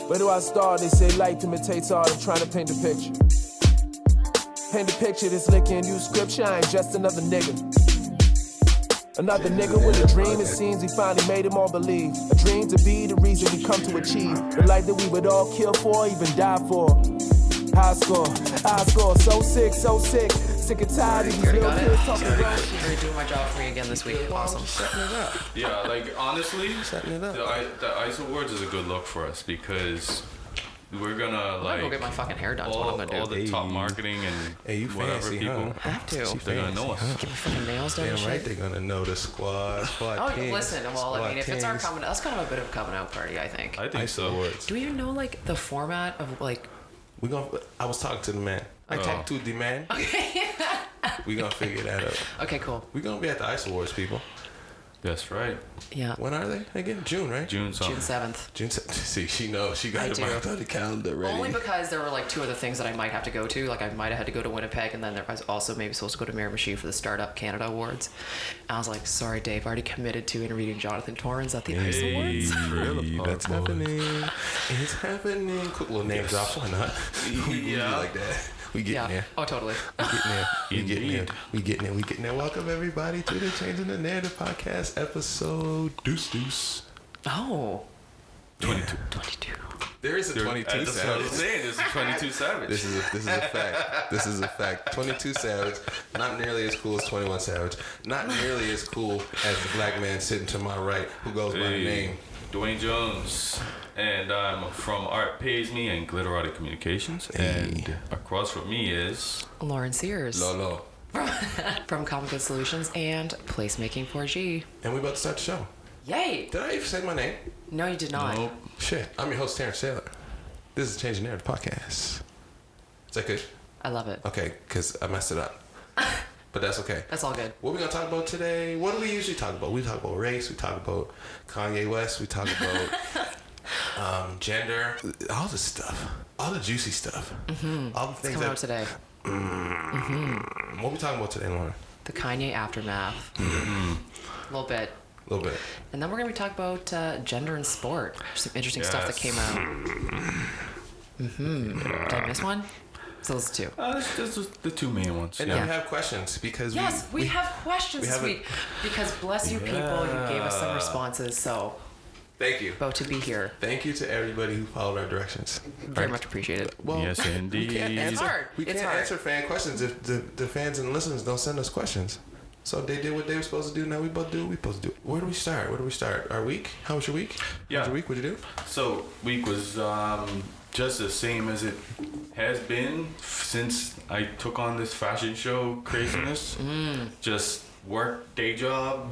Where do I start? They say light imitates art. I'm trying to paint a picture. Paint a picture that's licking you scripture. I ain't just another nigga. Another nigga with a dream. It seems we finally made them all believe. A dream to be the reason we come to achieve. The life that we would all kill for, even die for. High score, so sick, so sick. Sick and tired of these little kids talking about shit. You're doing my job for me again this week. Awesome. Setting it up. Yeah, like honestly, Setting it up. the ICE Awards is a good look for us because we're gonna I'm gonna go get my fucking hair done. That's what I'm gonna all do. the top marketing and you whatever fancy, people. huh? Have to. They're gonna know us. Get my fucking nails done. Damn and right, shit. they're gonna know the squad Oh, kings, listen. Well, I mean, if it's our kings. coming, that's kind of a bit of a coming out party, I think. I think ICE so. Awards. Do we even know like the format of like? I was talking to the man. I talked to the man. Okay. We gonna figure that out. Okay, cool. We gonna be at the ICE Awards, people. That's right. Yeah. When are they again? June, right? June something. June 7th. June. See, she knows. She got I it do. marked on the calendar ready. Only because there were like two other things that I might have to go to. Like I might have had to go to Winnipeg, and then there was also maybe supposed to go to Miramichi for the Startup Canada Awards. And I was like, sorry, Dave, I already committed to interviewing Jonathan Torrens at the ICE Awards. That's happening. It's happening. Quick little name drops. Why not? We Yeah. like that. We getting there. Oh, totally. We getting there. We getting there. Indeed. We getting there. We getting there. Welcome everybody to the Changing the Narrative podcast episode deuce. Oh. 22. 22. There is a 22 That's what I was Savage. saying. This is 22 Savage. This is a fact. This is a fact. 22 Savage, not nearly as cool as 21 Savage. Not nearly as cool as the black man sitting to my right who goes by the name Dwayne Jones. And I'm from Art Pays Me and Glitterati Communications. And across from me is Lauren Sears LoLo. from Common Good Solutions and Placemaking 4G. And we about to start the show. Yay! Did I even say my name? No, you did not. Nope. Shit. I'm your host, Terrence Taylor. This is Changing the Narrative podcast. Is that good? I love it. Okay, because I messed it up. But that's okay. That's all good. What we gonna talk about today? What do we usually talk about? We talk about race. We talk about Kanye West. We talk about gender. All the stuff. All the juicy stuff. Mm-hmm. All the It's things coming that. out today. What we talking about today, Lauren? The Kanye aftermath. Mm-hmm. A little bit. A little bit. And then we're going to be talking about gender and sport. Some interesting stuff that came out. Did I miss one? So those two. This is the two main ones. And then we have questions because Yes, we have questions we this have a- week. Because bless you people, you gave us some responses. So, Thank you. about to be here. Thank you to everybody who followed our directions. Very much appreciated. Well, Yes, indeed. We can't answer, hard. We It's can't hard. answer fan questions if the fans and listeners don't send us questions. So they did what they were supposed to do. Now we both do what we supposed to do. Where do we start? Our week? How was your week? Yeah. How was your week? What'd you do? So week was just the same as it has been since I took on this fashion show craziness. Just work, day job,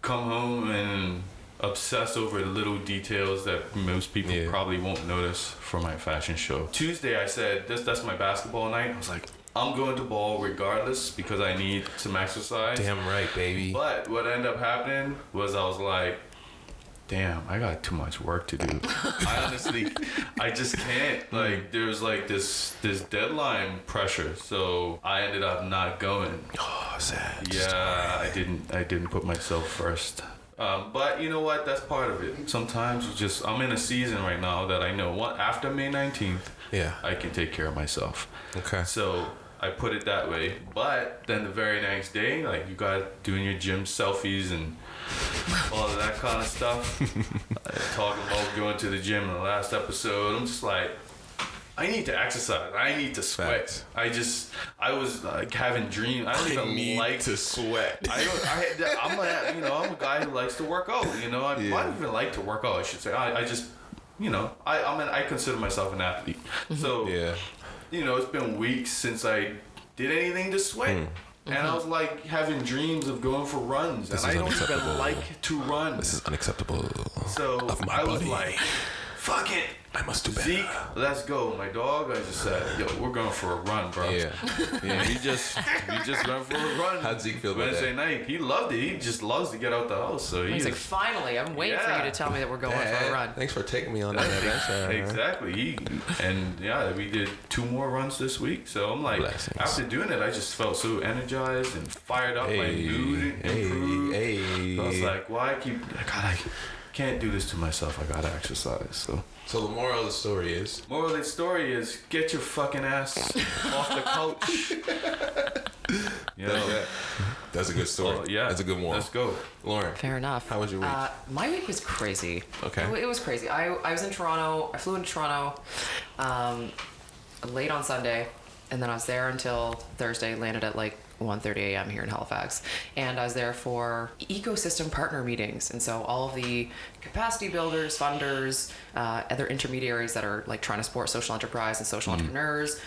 come home and obsess over the little details that most people probably won't notice for my fashion show. Tuesday I said that's my basketball night. I was like, I'm going to ball regardless because I need some exercise. Damn right, baby. But what ended up happening was I was like, damn, I got too much work to do. I honestly, I just can't. Like, there's like this deadline pressure, so I ended up not going. Oh, sad. Yeah, I didn't put myself first. But you know what? That's part of it. Sometimes I'm in a season right now that I know after May 19th, I can take care of myself. Okay. So I put it that way. But then the very next day, like you guys doing your gym selfies and all of that kind of stuff. Talking about going to the gym in the last episode. I'm just like, I need to exercise. I need to sweat. Facts. I was like having dreams. I don't even like to sweat. I'm a guy who likes to work out. You know, I don't even like to work out. I should say. I just, I consider myself an athlete. So, it's been weeks since I did anything to sweat. And I was like having dreams of going for runs. And I don't even like to run. This is unacceptable. So I was like, fuck it. I must do better. Zeke, let's go. My dog, I just said, yo, we're going for a run, bro. Yeah. We just went for a run. How'd Zeke feel about Wednesday that? night? He loved it. He just loves to get out the house. So He's like, finally, I'm waiting for you to tell me that we're going for a run. Thanks for taking me on that adventure. Exactly. We did 2 more runs this week. So I'm like, Blessings. after doing it, I just felt so energized and fired up. My mood improved. Hey. So I was like, why can't do this to myself. I gotta exercise. So the moral of the story is. Moral of the story is get your fucking ass off the couch. That's a good story. Yeah, that's a good moral. Let's go, Lauren. Fair enough. How was your week? My week was crazy. Okay. It was crazy. I was in Toronto. I flew into Toronto late on Sunday, and then I was there until Thursday. Landed at like 1:30 a.m. here in Halifax, and I was there for ecosystem partner meetings. And so all of the capacity builders, funders, other intermediaries that are like trying to support social enterprise and social entrepreneurs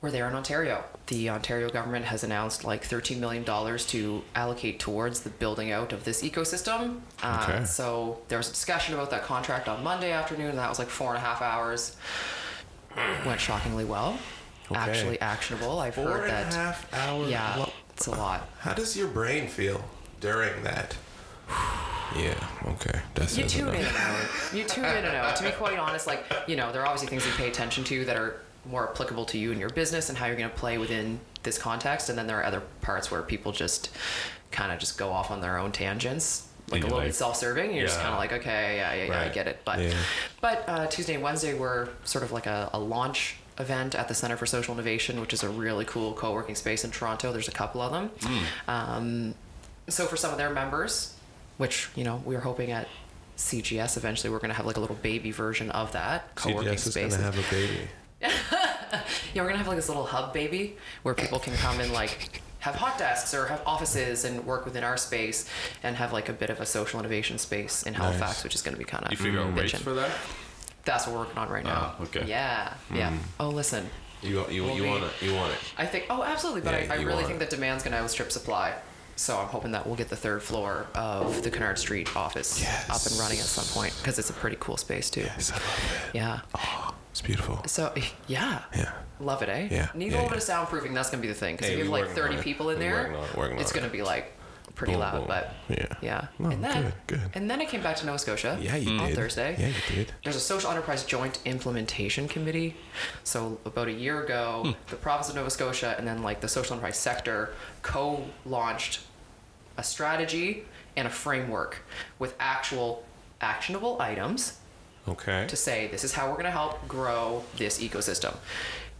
were there in Ontario. The Ontario government has announced like $13 million to allocate towards the building out of this ecosystem. So there was a discussion about that contract on Monday afternoon, and that was like 4.5 hours. Went shockingly well. Okay. Actually actionable. I've heard that. 4.5 hours. Yeah, it's a lot. How does your brain feel during that? Yeah. Okay. That's You tune in and out. You tune in and out. To be quite honest, like, you know, there are obviously things you pay attention to that are more applicable to you and your business and how you're going to play within this context. And then there are other parts where people just kind of just go off on their own tangents, like a little bit self-serving. You're just kind of like, okay, yeah, I get it. But Tuesday and Wednesday were sort of like a launch event at the Center for Social Innovation, which is a really cool co-working space in Toronto. There's a couple of them. So for some of their members, which, you know, we were hoping at CGS eventually we're going to have like a little baby version of that co-working CGS space. is going to have a baby. Yeah, we're gonna have like this little hub baby where people can come and like have hot desks or have offices and work within our space and have like a bit of a social innovation space in Halifax, which is gonna be kind of. You figure out rates for that? That's what we're working on right now. Okay. Yeah. Oh, listen. You want it. I think. Oh, absolutely. But Yeah, I you really want think it. that demand's gonna outstrip supply. So I'm hoping that we'll get the 3rd floor of the Kennard Street office up and running at some point because it's a pretty cool space too. Yes, I love it. Yeah. Oh, it's beautiful. So yeah. Love it, eh? Yeah. Need a little bit of soundproofing. That's gonna be the thing because if you have like 30 people in there, it's gonna be like pretty Boom, loud. boom. But yeah. Oh, And then good. and then I came back to Nova Scotia. Yeah, you on did. Thursday. Yeah, you did. There's a social enterprise joint implementation committee. So about a year ago, the province of Nova Scotia and then like the social enterprise sector co-launched a strategy and a framework with actual actionable items Okay. to say this is how we're going to help grow this ecosystem.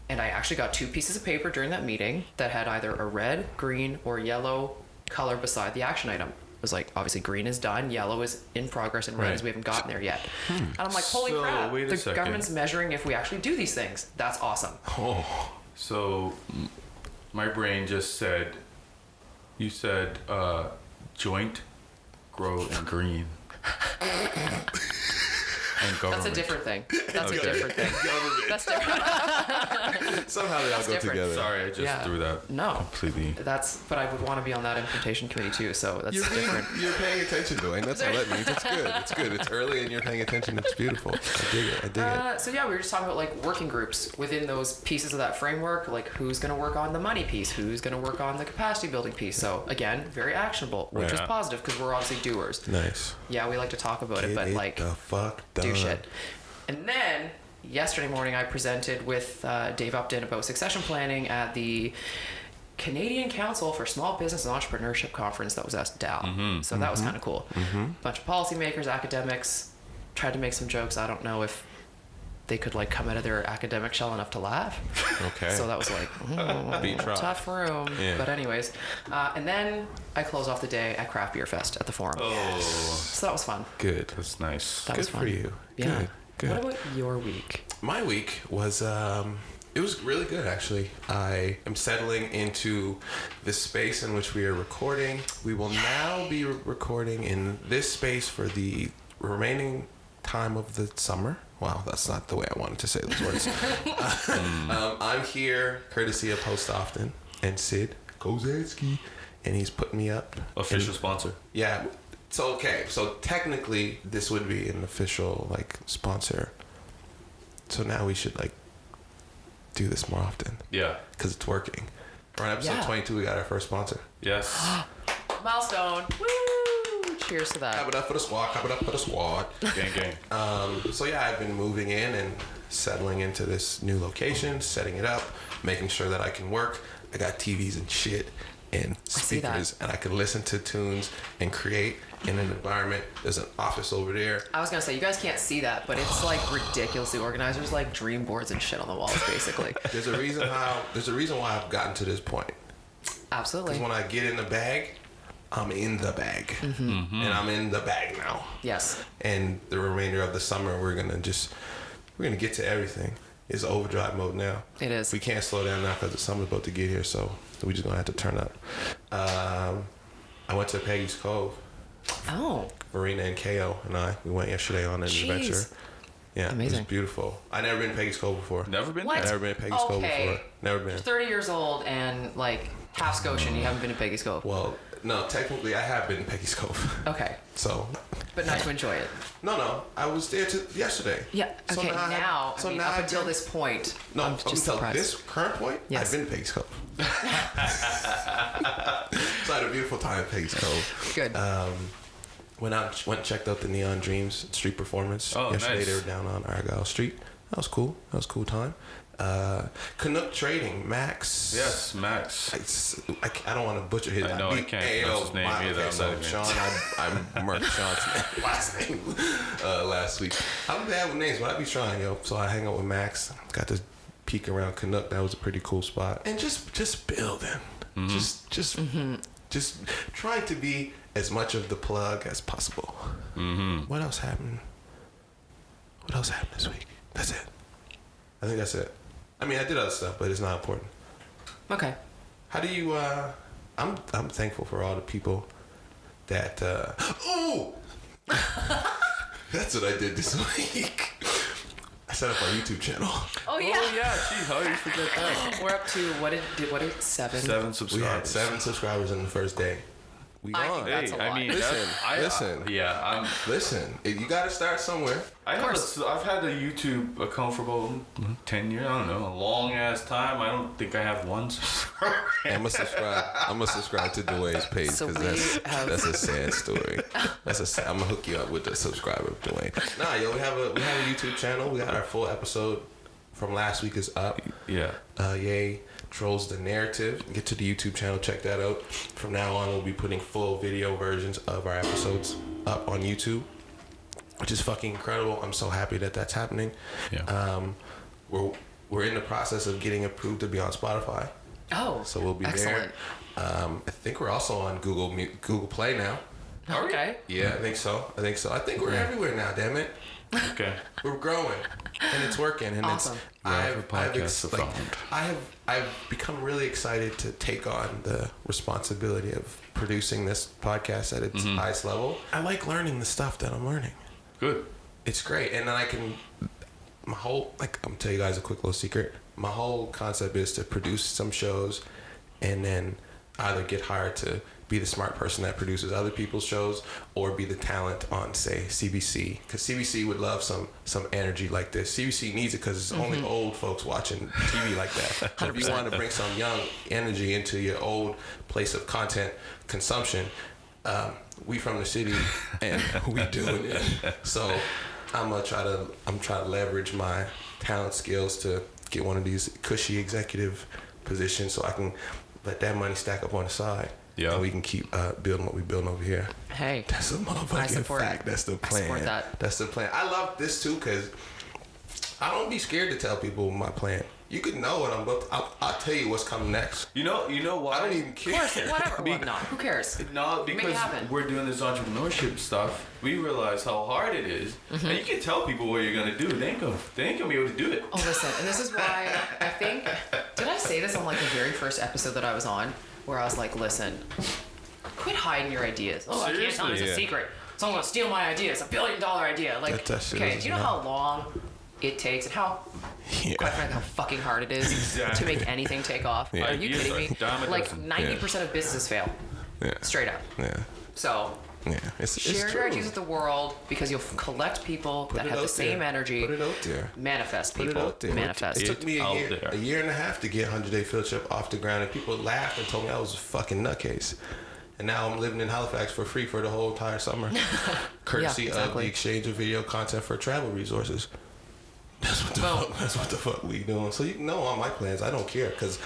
And I actually got 2 pieces of paper during that meeting that had either a red, green, or yellow color beside the action item. It was like, obviously green is done, yellow is in progress, and red is we haven't gotten there yet. And I'm like, holy So, crap, wait a the second. government's measuring if we actually do these things. That's awesome. Oh. So, my brain just said, you said joint, grow, and green. And government. That's a different thing. That's a different thing. That's different. Somehow they all go different. together. Sorry, I just threw that completely. But I would want to be on that implementation committee too, so that's different. You're paying attention, Dwayne. That's all that means. It's good. It's good. It's early and you're paying attention. It's beautiful. I dig it. So yeah, we were just talking about like working groups within those pieces of that framework, like who's going to work on the money piece, who's going to work on the capacity building piece. So again, very actionable, which is positive because we're obviously doers. Nice. Yeah, we like to talk about it, but like the fuck done. do shit. And then yesterday morning, I presented with Dave Upton about succession planning at the Canadian Council for Small Business and Entrepreneurship Conference that was at Dow. So that was kind of cool. Bunch of policymakers, academics, tried to make some jokes. I don't know if they could like come out of their academic shell enough to laugh. Okay. So that was like tough room. Yeah. But anyways, and then I closed off the day at Craft Beer Fest at the Forum. Oh, So that was fun. Good. that's nice. That was Good fun. for you. Yeah. Good. What about your week? My week was it was really good actually. I am settling into this space in which we are recording. We will now be recording in this space for the remaining time of the summer. Wow, that's not the way I wanted to say those words. I'm here courtesy of Host Often and Sid Kozansky, and he's putting me up. Official sponsor. Yeah. So technically this would be an official like sponsor. So now we should like do this more often Yeah. because it's working. We're on episode 22. We got our first sponsor. Yes. Milestone. Woo! Cheers to Clap that. it up for the squad. Clap it up for the squad. Gang, gang. So yeah, I've been moving in and settling into this new location, setting it up, making sure that I can work. I got TVs and shit, in see that. speakers, and I can listen to tunes and create in an environment. There's an office over there. I was gonna say, you guys can't see that, but it's like ridiculously organized. There's like dream boards and shit on the walls, basically. There's a reason why I've gotten to this point. Absolutely. Because when I get in the bag, I'm in the bag, and I'm in the bag now. Yes. And the remainder of the summer, we're gonna get to everything. It's overdrive mode now. It is. We can't slow down now because the summer's about to get here, so we just gonna have to turn up. I went to Peggy's Cove. Oh. Marina and KO and we went yesterday on an adventure. Yeah, amazing. It was beautiful. I never been to Peggy's Cove before. Never been What? there? Never been to Peggy's Cove before. Never been. You're 30 years old and like half Scotian. You haven't been to Peggy's Cove. Well, no, technically I have been to Peggy's Cove. Okay. So. But not to enjoy it. No, I was there yesterday. Yeah. Okay. Up until I've this point. No, I'm up just until surprised. this current point, Yes. I've been to Peggy's Cove. So I had a beautiful time at Peggy's Cove. Good. Went and checked out the Neon Dreams street performance. Oh, yesterday. nice. They were down on Argyle Street. That was cool. That was a cool time. Canuck Trading, Max. Yes, Max. I don't want to butcher his. I know, I can't pronounce his name either. Okay, I'm so not even- Sean, I murked Sean's last name last week. I'm bad with names, but I be trying, yo. So I hang out with Max. Got to peek around Canuck. That was a pretty cool spot. And just building. Just trying to be as much of the plug as possible. What else happened? What else happened this week? That's it. I think that's it. I mean, I did other stuff, but it's not important. Okay. How do you? I'm thankful for all the people that. Oh, that's what I did this week. I set up our YouTube channel. Oh yeah. Oh yeah, gee, how do you forget that? We're up to what did 7? 7 We subscribers. had 7 subscribers in the first day. We I on. think that's a lot. Listen. Yeah, Listen. You got to start somewhere. I've had a YouTube account for about 10 years. I don't know, a long ass time. I don't think I have one subscriber. I'm gonna subscribe to Dwayne's page So because we have- that's a sad story. I'm gonna hook you up with the subscriber, Dwayne. Nah, yo, we have a YouTube channel. We got our full episode from last week is up. Yeah. Yay Trolls the Narrative. Get to the YouTube channel, check that out. From now on, we'll be putting full video versions of our episodes up on YouTube, which is fucking incredible. I'm so happy that that's happening. Yeah. We're in the process of getting approved to be on Spotify. Oh. So we'll be excellent. there. I think we're also on Google Play now. Okay. Yeah, I think so. I think we're everywhere now. Damn it, Okay. we're growing and it's working. And Awesome. I've become really excited to take on the responsibility of producing this podcast at its highest level. I like learning the stuff that I'm learning. Good. It's great, and then I'm gonna tell you guys a quick little secret. My whole concept is to produce some shows and then either get hired to be the smart person that produces other people's shows or be the talent on, say, CBC, because CBC would love some energy like this. CBC needs it because it's only old folks watching TV like that. So if you want to bring some young energy into your old place of content consumption, we from the city and we doing it. So I'm trying to leverage my talent skills to get one of these cushy executive positions so I can let that money stack up on the side. Yeah. And we can keep building what we building over here. Hey. That's a motherfucking fact. That's the plan. I support that. That's the plan. I love this too because I don't be scared to tell people my plan. You could know what I'm about to, I'll tell you what's coming next. You know why? I don't even care. Of course, whatever. Well, no, who cares? No, Make it because happen. we're doing this entrepreneurship stuff. We realize how hard it is, and you can tell people what you're gonna do. They ain't gonna be able to do it. Oh, listen, and this is why I think, did I say this on like the very first episode that I was on, where I was like, listen, quit hiding your ideas. Oh, I can't tell you, it's a Seriously, secret. Someone will steal my idea. It's $1 billion idea. Like, That shit okay, is do you know not- how long it takes and how, quite frankly, how fucking hard it is to Exactly. make anything take off? Yeah. Are you Ideas kidding are me? a dime a Like dozen. 90% of businesses fail, Yeah. straight up. Yeah. So Yeah. It's share true. your ideas with the world because you'll collect people that it have the out same there. energy. Put it out there. Manifest Put people. it out there. Manifest. It took me out a there. year and a half to get 100 Day Field Trip off the ground, and people laughed and told me I was a fucking nutcase. And now I'm living in Halifax for free for the whole entire summer, courtesy Yeah, of exactly. the exchange of video content for travel resources. That's what the fuck. That's what the fuck we doing. So you know, on my plans, I don't care because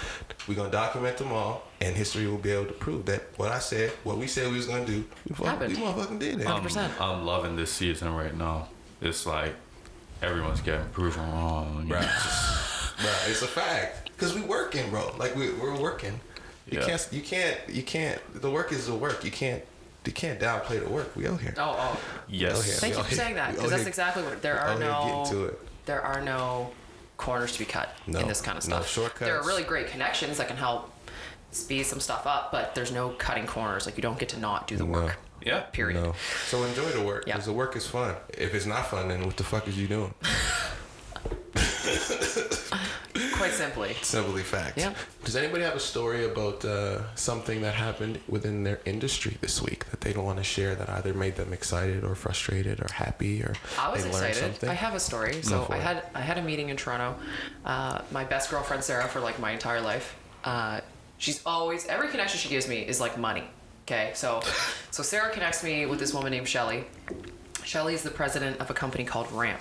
we're gonna document them all, and history will be able to prove that what we said we was gonna do, we motherfucking did it. 100%. I'm loving this season right now. It's like everyone's getting proven wrong. Right. It's a fact. Because we working, bro. Like we're working. You can't. The work is the work. You can't downplay the work. We out here. Oh. Yes. Thank you for saying that, because that's exactly what there are there are no corners to be cut in this kind of stuff. No shortcuts. There are really great connections that can help speed some stuff up, but there's no cutting corners. Like, you don't get to not do the work. Yeah. Period. No. So enjoy the work, Yeah. because the work is fun. If it's not fun, then what the fuck is you doing? Quite simply. Simply fact. Yeah. Does anybody have a story about something that happened within their industry this week that they don't want to share, that either made them excited or frustrated or happy, or I was they learned excited. something? I have a story. So I had a meeting in Toronto. My best girlfriend Sarah, for like my entire life. She's always, every connection she gives me is like money. Okay, so Sarah connects me with this woman named Shelly. Shelly is the president of a company called Ramp,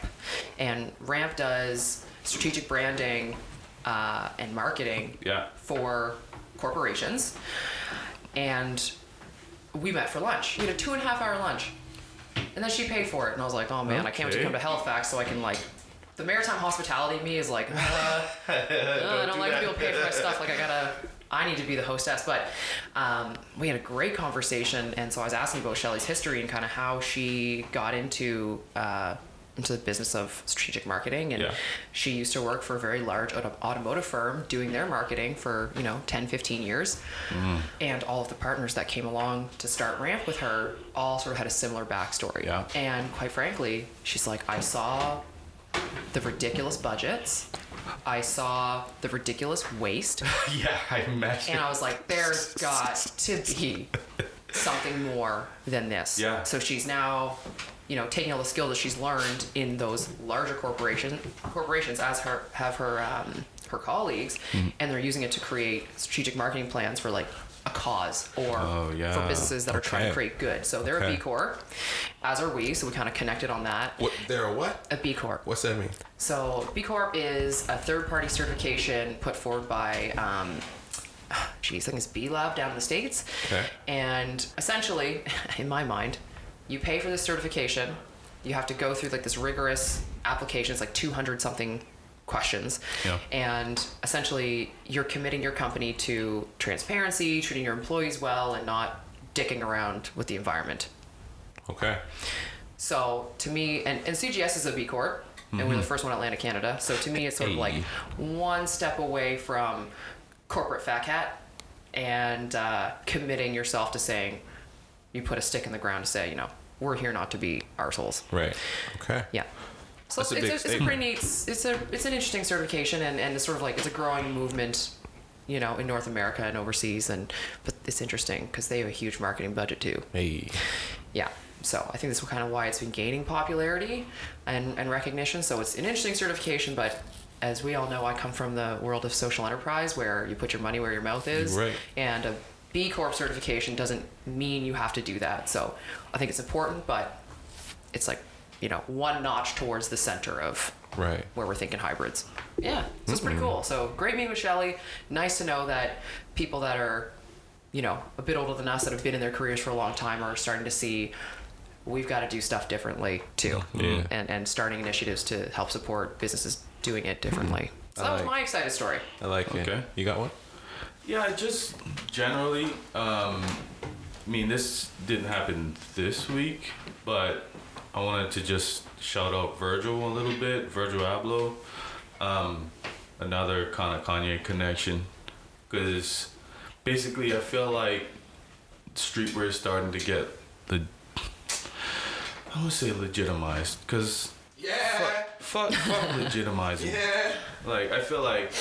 and Ramp does strategic branding and marketing for corporations. And we met for lunch. We had a 2.5-hour lunch, and then she paid for it. And I was like, oh man, I can't wait to come to Halifax so I can, like, the maritime hospitality in me is like, I don't like people pay for my stuff. Like, I need to be the hostess. But we had a great conversation, and so I was asking about Shelly's history and kind of how she got into the business of strategic marketing. And she used to work for a very large automotive firm doing their marketing for 10, 15 years. And all of the partners that came along to start Ramp with her all sort of had a similar backstory. And quite frankly, she's like, I saw the ridiculous budgets, I saw the ridiculous waste. I imagine. And I was like, there's got to be something more than this. So she's now, taking all the skill that she's learned in those larger corporations as her colleagues, and they're using it to create strategic marketing plans for like a cause or for businesses that are trying to create good. So they're a B Corp, as are we. So we kind of connected on that. They're a what? A B Corp. What's that mean? So B Corp is a third-party certification put forward by, I think it's B Lab down in the States. And essentially, in my mind, you pay for this certification. You have to go through like this rigorous application. It's like 200 something questions. And essentially you're committing your company to transparency, treating your employees well, and not dicking around with the environment. So to me, and CGS is a B Corp, and we're the first one in Atlantic Canada. So to me, it's sort of like one step away from corporate fat cat, and committing yourself to saying, you put a stick in the ground to say, we're here not to be arseholes. Yeah. So it's a pretty neat, it's an interesting certification, and it's sort of like, it's a growing movement, in North America and overseas, but it's interesting because they have a huge marketing budget too. Yeah. So I think that's kind of why it's been gaining popularity and recognition. So it's an interesting certification, but as we all know, I come from the world of social enterprise where you put your money where your mouth is. And a B Corp certification doesn't mean you have to do that. So I think it's important, but it's like, one notch towards the center of where we're thinking hybrids. Yeah, so it's pretty cool. So great meeting with Shelly. Nice to know that people that are, a bit older than us, that have been in their careers for a long time, are starting to see we've got to do stuff differently too. And starting initiatives to help support businesses doing it differently. So that was my excited story. I like it. You got one? Yeah, just generally, this didn't happen this week, but I wanted to just shout out Virgil a little bit, Virgil Abloh, another kind of Kanye connection, because basically I feel like streetwear is starting to get I would say legitimized, because fuck legitimizing. Like, I feel like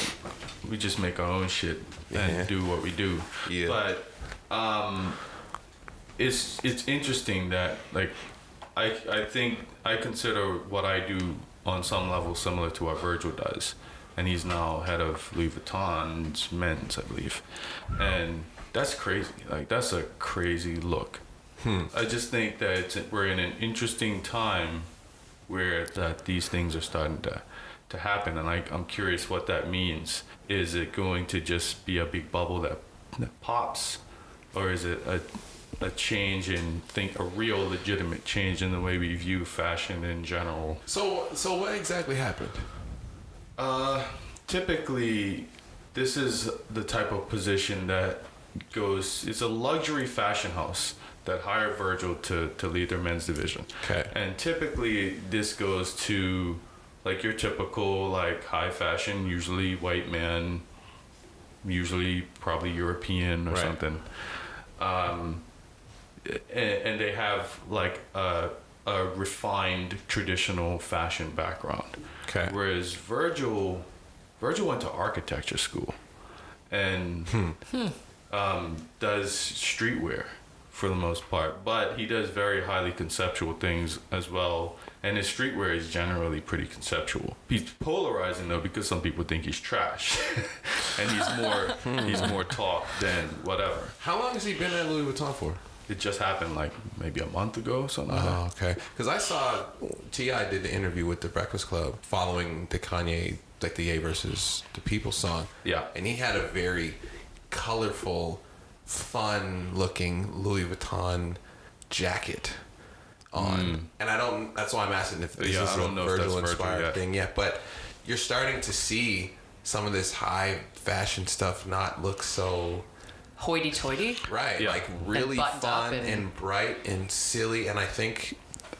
we just make our own shit and do what we do. But it's interesting that, like, I think I consider what I do on some level similar to what Virgil does, and he's now head of Louis Vuitton's men's, I believe, and that's crazy. Like, that's a crazy look. I just think that we're in an interesting time where that these things are starting to happen, and I'm curious what that means. Is it going to just be a big bubble that pops, or is it a change in a real legitimate change in the way we view fashion in general? So what exactly happened? Typically, this is the type of position that it's a luxury fashion house that hired Virgil to lead their men's division. Okay. And typically this goes to like your typical like high fashion, usually white man, usually probably European or something. And they have like a refined traditional fashion background. Okay. Whereas Virgil went to architecture school and does streetwear for the most part, but he does very highly conceptual things as well, and his streetwear is generally pretty conceptual. He's polarizing though because some people think he's trash and he's more talk than whatever. How long has he been at Louis Vuitton for? It just happened like maybe a month ago, something like that. Oh, okay. Because I saw T.I. did the interview with the Breakfast Club following the Kanye, like the Ye versus the People song. Yeah. And he had a very colorful, fun-looking Louis Vuitton jacket on. And that's why I'm asking if this is a Virgil-inspired thing yet. But you're starting to see some of this high fashion stuff not look so... hoity-toity. Right, Yeah. like really fun and bright and silly, and I think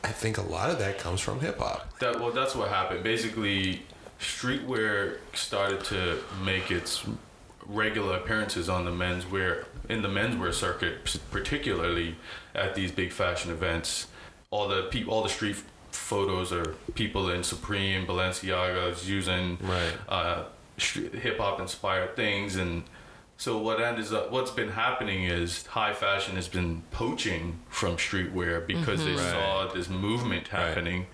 a lot of that comes from hip hop. That's what happened. Basically, streetwear started to make its regular appearances on the menswear circuit, particularly at these big fashion events. All the street photos are people in Supreme, Balenciagas using hip hop inspired things. And so what's been happening is high fashion has been poaching from streetwear because they saw this movement happening.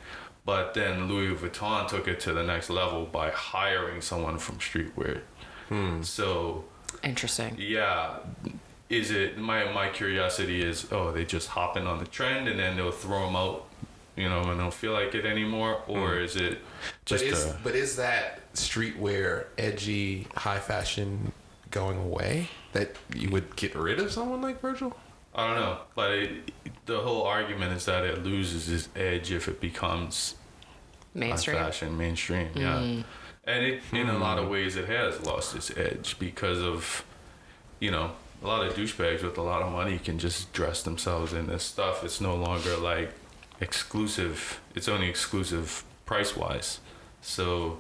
But then Louis Vuitton took it to the next level by hiring someone from streetwear. So interesting. Yeah. Is it my curiosity is, they just hop in on the trend and then they'll throw them out, and don't feel like it anymore, or is it just but is that streetwear edgy high fashion going away, that you would get rid of someone like Virgil? I don't know, but the whole argument is that it loses its edge if it becomes mainstream. Fashion mainstream, yeah. And it in a lot of ways it has lost its edge because of, a lot of douchebags with a lot of money can just dress themselves in this stuff. It's no longer like exclusive. It's only exclusive price wise. So,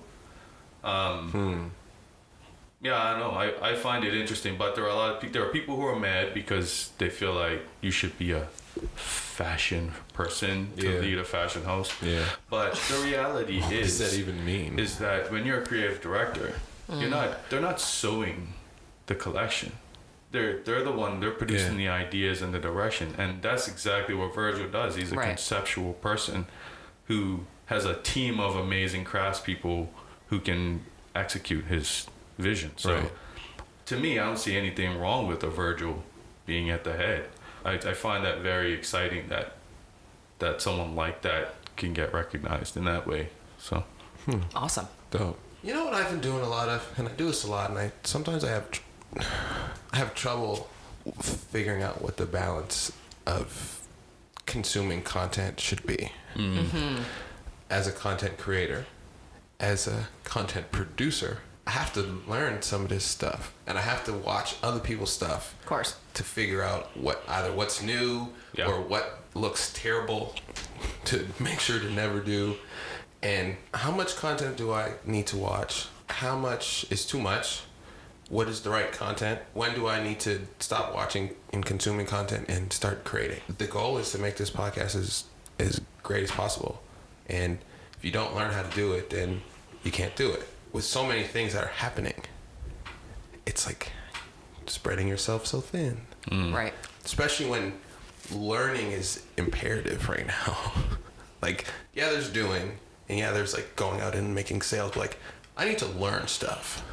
yeah, I know. I find it interesting, but there are there are people who are mad because they feel like you should be a fashion person to lead a fashion house. Yeah. But the reality what does that even mean? Is that when you're a creative director, they're not sewing the collection. They're producing the ideas and the direction, and that's exactly what Virgil does. He's a conceptual person who has a team of amazing craftspeople who can execute his vision. So to me, I don't see anything wrong with a Virgil being at the head. I find that very exciting that someone like that can get recognized in that way. So awesome. Dope. You know what I've been doing a lot of, and I do this a lot, and sometimes I have trouble figuring out what the balance of consuming content should be. As a content creator, as a content producer, I have to learn some of this stuff, and I have to watch other people's stuff, of course, to figure out what's new or what looks terrible to make sure to never do, and how much content do I need to watch, how much is too much, what is the right content, when do I need to stop watching and consuming content and start creating. The goal is to make this podcast as great as possible, and if you don't learn how to do it, then you can't do it. With so many things that are happening, it's like spreading yourself so thin. Right. Especially when learning is imperative right now. Like, yeah, there's doing, and yeah, there's like going out and making sales, but like, I need to learn stuff.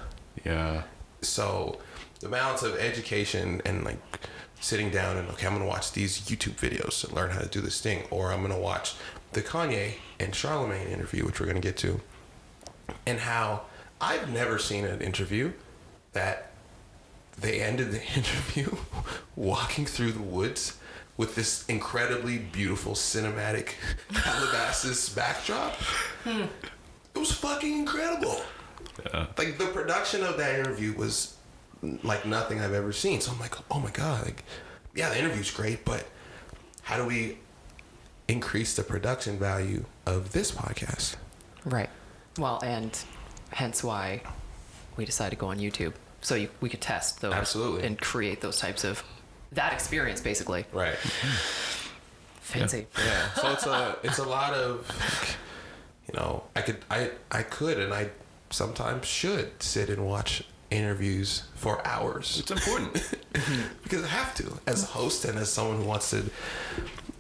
Yeah. So the balance of education and like sitting down and, okay, I'm going to watch these YouTube videos to learn how to do this thing, or I'm going to watch the Kanye and Charlamagne interview, which we're going to get to, and how I've never seen an interview that they ended the interview walking through the woods with this incredibly beautiful cinematic Calabasas backdrop. It was fucking incredible. Yeah. Like, the production of that interview was like nothing I've ever seen. So I'm like, oh my God, like, yeah, the interview's great, but how do we increase the production value of this podcast? Right. Well, and hence why we decided to go on YouTube. So we could test those. Absolutely. And create those types of, that experience, basically. Right. Fancy. Yeah. So it's a lot of, you know, I could and I sometimes should sit and watch interviews for hours. It's important. Because I have to, as a host and as someone who wants to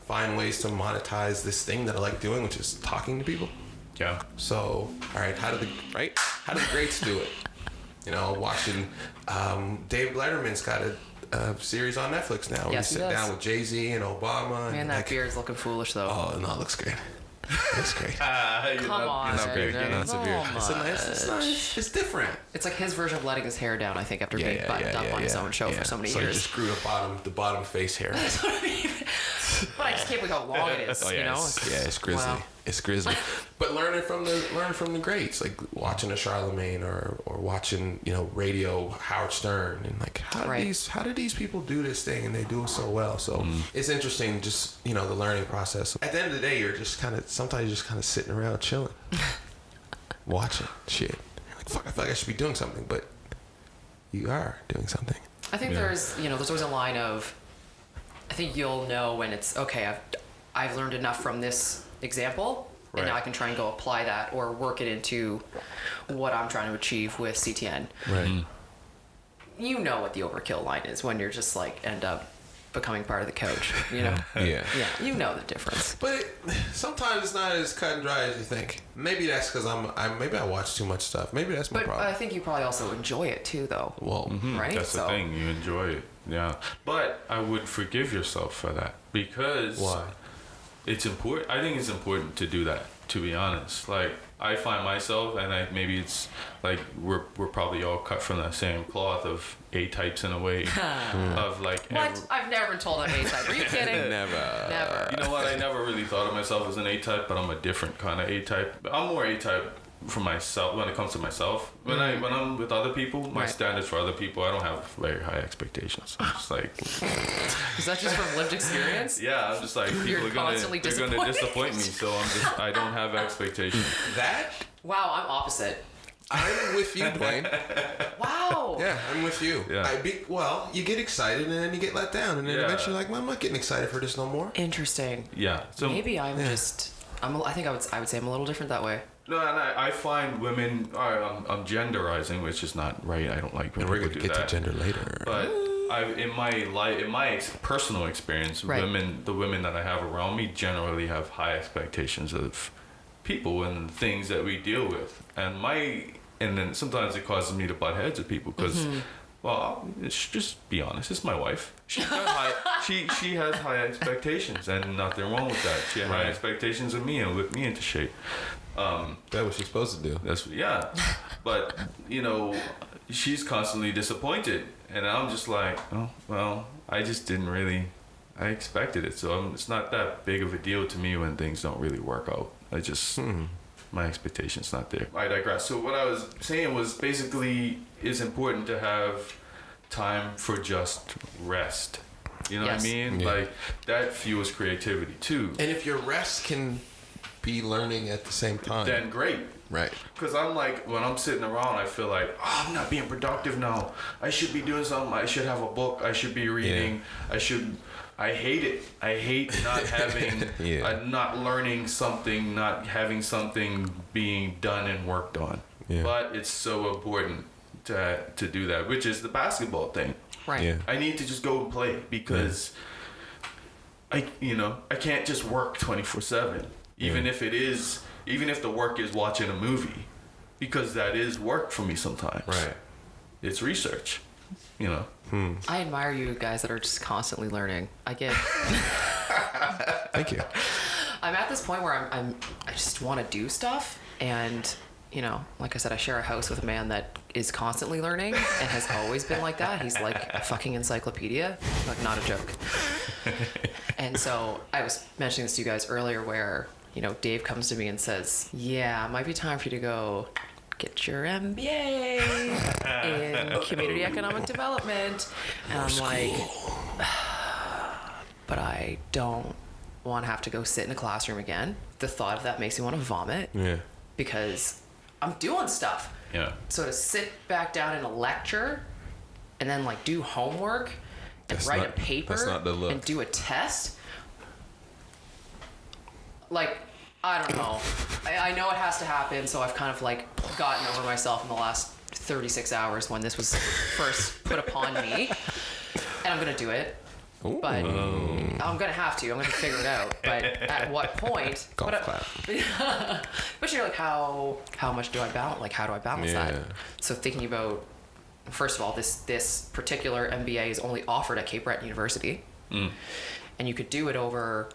find ways to monetize this thing that I like doing, which is talking to people. Yeah. So, all right, how do the greats do it? You know, watching Dave Letterman's got a series on Netflix now where Yes, you sit down with Jay-Z and Obama. Man, and that beard's looking foolish, though. Oh, no, it looks great. It looks great. Come on. You're not very good. Not severe. It's different. It's like his version of letting his hair down, I think, after being buttoned up on his own show for so many So years. you just grew the bottom face hair. That's what I mean. But I just can't believe how long it is, you know? It's grizzly. Wow. It's grizzly. But learning from the greats, like watching a Charlamagne or watching, you know, radio Howard Stern, and like how do these people do this thing and they do it so well? So it's interesting, just, you know, the learning process. At the end of the day, you're just sometimes you're just kind of sitting around chilling, watching shit. You're like, fuck, I feel like I should be doing something, but you are doing something. I think there's always a line of, I think you'll know when it's, okay, I've learned enough from this example, and now I can try and go apply that or work it into what I'm trying to achieve with CTN. Right. You know what the overkill line is when you're just like end up becoming part of the coach, you know? Yeah. Yeah, you know the difference. But sometimes it's not as cut and dry as you think. Maybe that's because maybe I watch too much stuff. Maybe that's my But problem. I think you probably also enjoy it too, though. Well, right? That's the thing. You enjoy it. Yeah. But I would forgive yourself for that because why? It's important. I think it's important to do that, to be honest. Like, I find myself, and maybe it's like we're probably all cut from the same cloth of A-types in a way. Of like, What? I've never been told I'm A-type. Are you kidding? Never. You know what? I never really thought of myself as an A-type, but I'm a different kind of A-type. I'm more A-type for myself when it comes to myself. When I'm with other people, my standards for other people, I don't have very high expectations. I'm just like, Is that just from lived experience? yeah, I'm just like, people are gonna disappoint me, so I don't have expectations. That? Wow, I'm opposite. I'm with you, Dwayne. Wow. Yeah, I'm with you. Yeah. You get excited and then you get let down, and then eventually you're like, well, I'm not getting excited for this no more. Interesting. Yeah. So maybe I would say I'm a little different that way. No, and I find women. I'm genderizing, which is not right. I don't like when And we're people going to do get that. to gender later. But in my personal experience, the women that I have around me generally have high expectations of people and things that we deal with, and then sometimes it causes me to butt heads with people because. Well, just be honest. It's my wife. She has high expectations, and nothing wrong with that. She has high expectations of me and whip me into shape. That's what she's supposed to do. But you know, she's constantly disappointed, and I'm just like, oh well, I just didn't really. I expected it, so it's not that big of a deal to me when things don't really work out. I just. My expectations not there. I digress. So what I was saying was basically it's important to have time for just rest. You know what I mean? Yeah. Like that fuels creativity too. And if your rest can be learning at the same time, Then great. Right. Because I'm like, when I'm sitting around, I feel like, I'm not being productive now. I should be doing something. I should have a book. I should be reading. I hate it. I hate not having, not learning something, not having something being done and worked on. Yeah. But it's so important to do that, which is the basketball thing. Right. Yeah. I need to just go and play because I can't just work 24/7. Even if the work is watching a movie, because that is work for me sometimes. Right. It's research, you know. I admire you guys that are just constantly learning. I get. Thank you. I'm at this point where I just want to do stuff, and you know, like I said, I share a house with a man that is constantly learning and has always been like that. He's like a fucking encyclopedia, like not a joke. And so I was mentioning this to you guys earlier, where you know Dave comes to me and says, "Yeah, it might be time for you to go get your MBA in community economic development," and I'm like, but I don't want to have to go sit in a classroom again. The thought of that makes me want to vomit. Yeah. Because I'm doing stuff. Yeah. So to sit back down in a lecture and then like do homework and write a paper and do a test, like, I don't know. I know it has to happen, so I've kind of like gotten over myself in the last 36 hours when this was first put upon me. And I'm gonna do it. Ooh. But I'm gonna have to. I'm gonna figure it out. But at what point? Golf clap. But you're like, how much do I balance? Like, how do I balance that? So thinking about, first of all, this particular MBA is only offered at Cape Breton University, and you could do it over.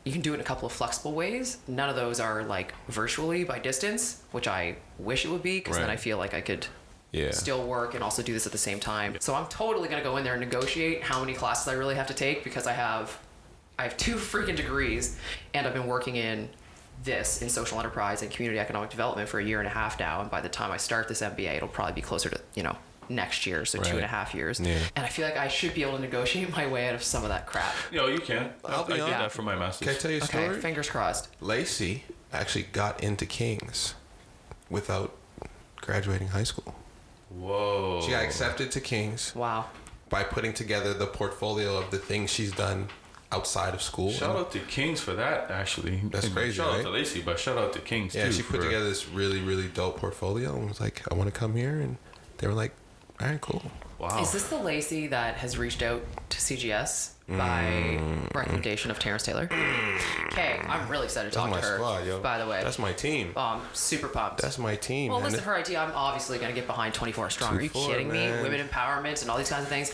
You can do it in a couple of flexible ways. None of those are like virtually by distance, which I wish it would be, because then I feel like I could. Yeah. Still work and also do this at the same time. So I'm totally gonna go in there and negotiate how many classes I really have to take, because I have 2 freaking degrees, and I've been working in social enterprise and community economic development for 1.5 years now. And by the time I start this MBA, it'll probably be closer to, you know, next year, so 2.5 years. Yeah. And I feel like I should be able to negotiate my way out of some of that crap. Yo, you can. I did that for my master's. Can I tell you a story? Okay, fingers crossed. Lacey actually got into King's without graduating high school. Whoa. She got accepted to King's. Wow. By putting together the portfolio of the things she's done outside of school. Shout out to King's for that, actually. That's crazy, Shout out to Lacey, but shout out to King's too. Yeah, she put together this really, really dope portfolio and was like, I want to come here. And they were like, all right, cool. Wow. Is this the Lacey that has reached out to CGS by recommendation of Terrence Taylor? Okay, I'm really excited to talk to her. Squad, yo. By the way, that's my team. Super pumped. That's my team. Well, man. listen, her idea, I'm obviously gonna get behind 24 Strong. Are you kidding me? Women empowerment and all these kinds of things.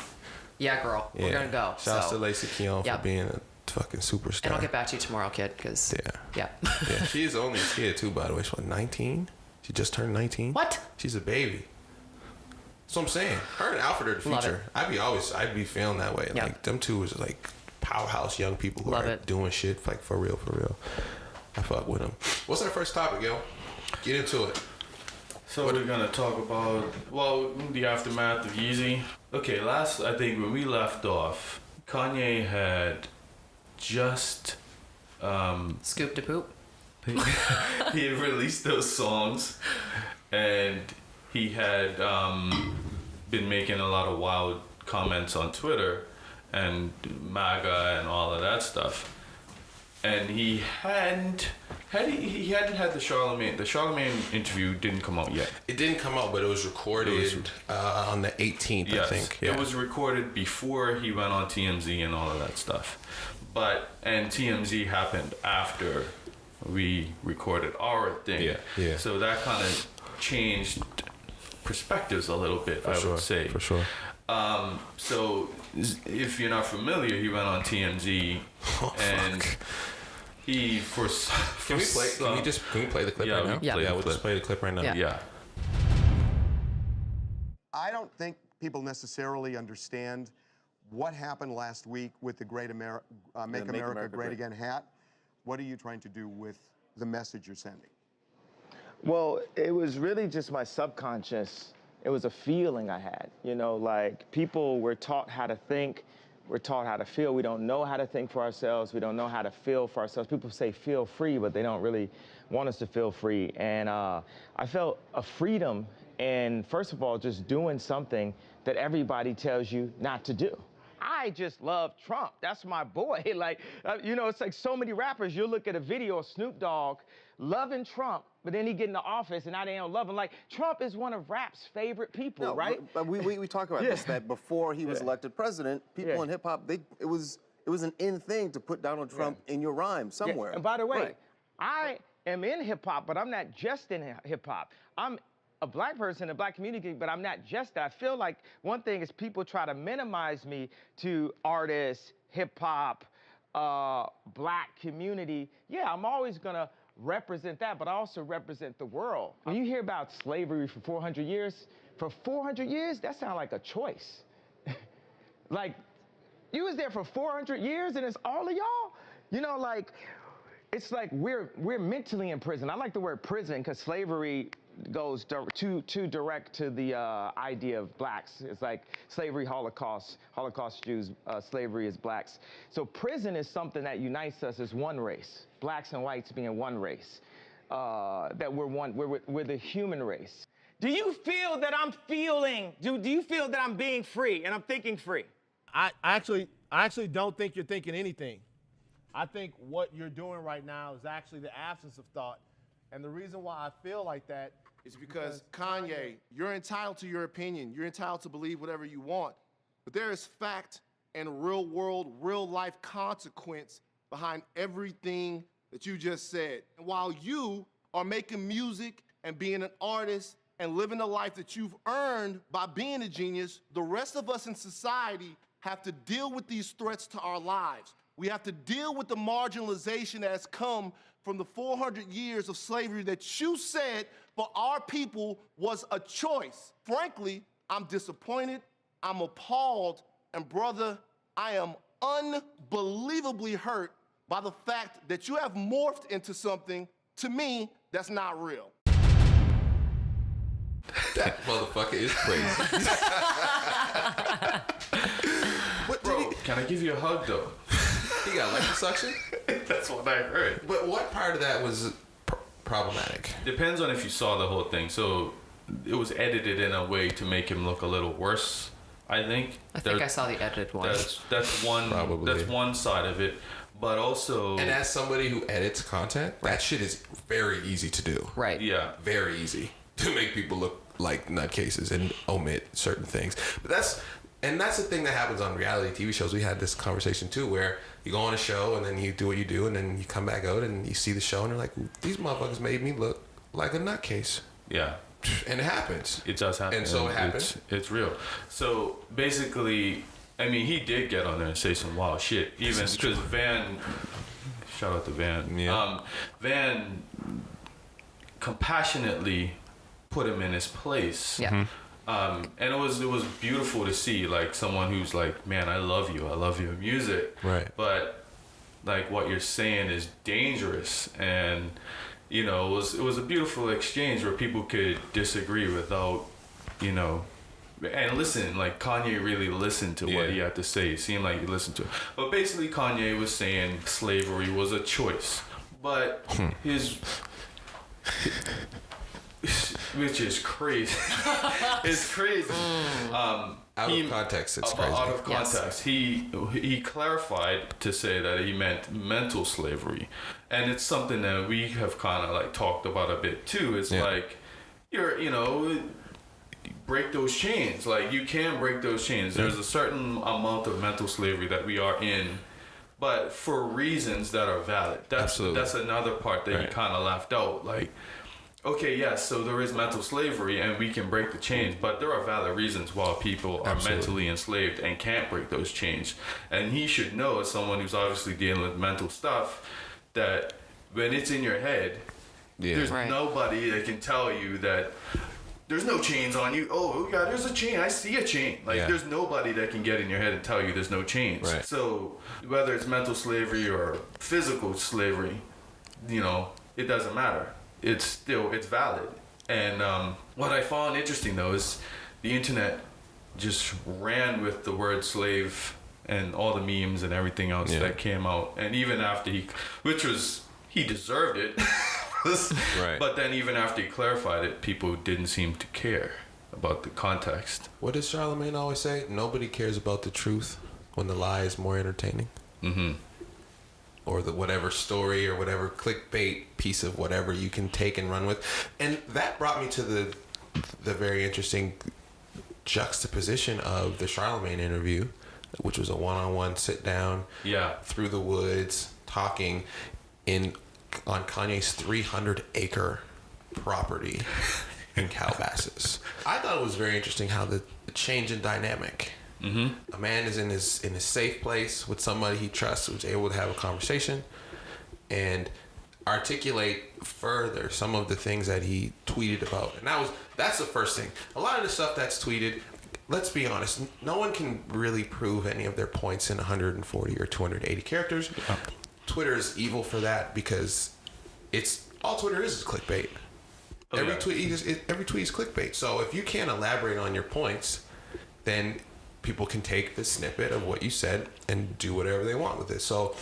Yeah, girl, we're gonna go. Shouts to Lacey Keon for being a fucking superstar. And I'll get back to you tomorrow, kid. Because yeah. She is only a kid too, by the way. She's 19. She just turned 19. What? She's a baby. That's what I'm saying. Her and Alfred are the future. I'd be feeling that way. Like them two is like powerhouse young people who are doing shit like for real. I fuck with them. What's our first topic, yo? Get into it. So we're gonna talk about the aftermath of Yeezy. Okay, I think when we left off, Kanye had just scoop to poop. He had released those songs, and he had been making a lot of wild comments on Twitter and MAGA and all of that stuff. And he hadn't had the Charlamagne. The Charlamagne interview didn't come out yet. It didn't come out, but it was recorded on the 18th, I think. It was recorded before he went on TMZ and all of that stuff. And TMZ happened after we recorded our thing. Yeah. So that kind of changed perspectives a little bit, I would say. For sure. So if you're not familiar, he went on TMZ and he Can we play the clip right now? Yeah, we'll just play the clip right now. Yeah. I don't think people necessarily understand what happened last week with the Make America Great Again hat. What are you trying to do with the message you're sending? Well, it was really just my subconscious. It was a feeling I had, like people were taught how to think, we're taught how to feel. We don't know how to think for ourselves. We don't know how to feel for ourselves. People say feel free, but they don't really want us to feel free. And I felt a freedom in, first of all, just doing something that everybody tells you not to do. I just love Trump. That's my boy. It's like so many rappers. You'll look at a video of Snoop Dogg loving Trump, but then he get in the office and now they don't love him. Like, Trump is one of rap's favorite people, right? But we talk about this, that before he was elected president, people in hip-hop, it was an in thing to put Donald Trump in your rhyme somewhere. And by the way, I am in hip-hop, but I'm not just in hip-hop. I'm a black person in the black community, but I'm not just that. I feel like one thing is people try to minimize me to artists, hip-hop, black community, yeah, I'm always gonna represent that, but I also represent the world. When you hear about slavery for 400 years, that sounds like a choice. Like, you was there for 400 years and it's all of y'all? You know, like, it's like we're mentally in prison. I like the word prison because slavery goes too direct to the idea of blacks. It's like slavery, Holocaust Jews, slavery is blacks. So prison is something that unites us as one race, blacks and whites being one race. That we're the human race. Do you feel that I'm do you feel that I'm being free and I'm thinking free? I actually don't think you're thinking anything. I think what you're doing right now is actually the absence of thought. And the reason why I feel like that is because Kanye, you're entitled to your opinion. You're entitled to believe whatever you want. But there is fact and real world, real life consequence behind everything that you just said. And while you are making music and being an artist and living the life that you've earned by being a genius, the rest of us in society have to deal with these threats to our lives. We have to deal with the marginalization that has come from the 400 years of slavery that you said for our people was a choice. Frankly, I'm disappointed, I'm appalled, and brother, I am unbelievably hurt by the fact that you have morphed into something, to me, that's not real. That motherfucker is crazy. Bro, can I give you a hug though? He got liposuction? That's what I heard. But what part of that was problematic? Depends on if you saw the whole thing. So it was edited in a way to make him look a little worse, I think. I think I saw the edited one. That's one. Probably. That's one side of it. But also, and as somebody who edits content, that shit is very easy to do. Right. Yeah. Very easy to make people look like nutcases and omit certain things. But that's the thing that happens on reality TV shows. We had this conversation too, where you go on a show and then you do what you do, and then you come back out and you see the show and you're like, these motherfuckers made me look like a nutcase. Yeah. And it happens. It does happen. And so it happens. It's real. So basically, I mean, he did get on there and say some wild shit. Even because Van, shout out to Van. Yeah. Van compassionately put him in his place. Yeah. And it was beautiful to see, like, someone who's like, man, I love your music. Right. But like what you're saying is dangerous, and you know, it was a beautiful exchange where people could disagree without, you know, and listen. Like, Kanye really listened to what he had to say. It seemed like he listened to it. But basically, Kanye was saying slavery was a choice, but his which is crazy. It's crazy. Out of context, it's crazy. Out of context, yes. He clarified to say that he meant mental slavery, and it's something that we have kind of like talked about a bit too. It's like break those chains. Like, you can break those chains. There's a certain amount of mental slavery that we are in, but for reasons that are valid. That's another part that you kind of left out. Like, okay, yes, so there is mental slavery and we can break the chains, but there are valid reasons why people are mentally enslaved and can't break those chains. And he should know, as someone who's obviously dealing with mental stuff, that when it's in your head, there's nobody that can tell you that there's no chains on you. Oh, yeah, there's a chain. I see a chain. Like, there's nobody that can get in your head and tell you there's no chains. Right. So whether it's mental slavery or physical slavery, you know, it doesn't matter. It's valid. And what I found interesting though is the internet just ran with the word slave and all the memes and everything else that came out. And even after he deserved it. Right. But then even after he clarified it, people didn't seem to care about the context. What does Charlamagne always say? Nobody cares about the truth when the lie is more entertaining. Mm-hmm. Or the whatever story or whatever clickbait piece of whatever you can take and run with. And that brought me to the very interesting juxtaposition of the Charlamagne interview, which was a one-on-one sit down through the woods, talking on Kanye's 300-acre property in Calabasas. I thought it was very interesting how the change in dynamic A man is in his safe place with somebody he trusts, who's able to have a conversation and articulate further some of the things that he tweeted about. And that's the first thing. A lot of the stuff that's tweeted, let's be honest, no one can really prove any of their points in 140 or 280 characters. Yeah. Twitter is evil for that because all Twitter is clickbait. Every tweet is clickbait. So if you can't elaborate on your points, then people can take the snippet of what you said and do whatever they want with it. So,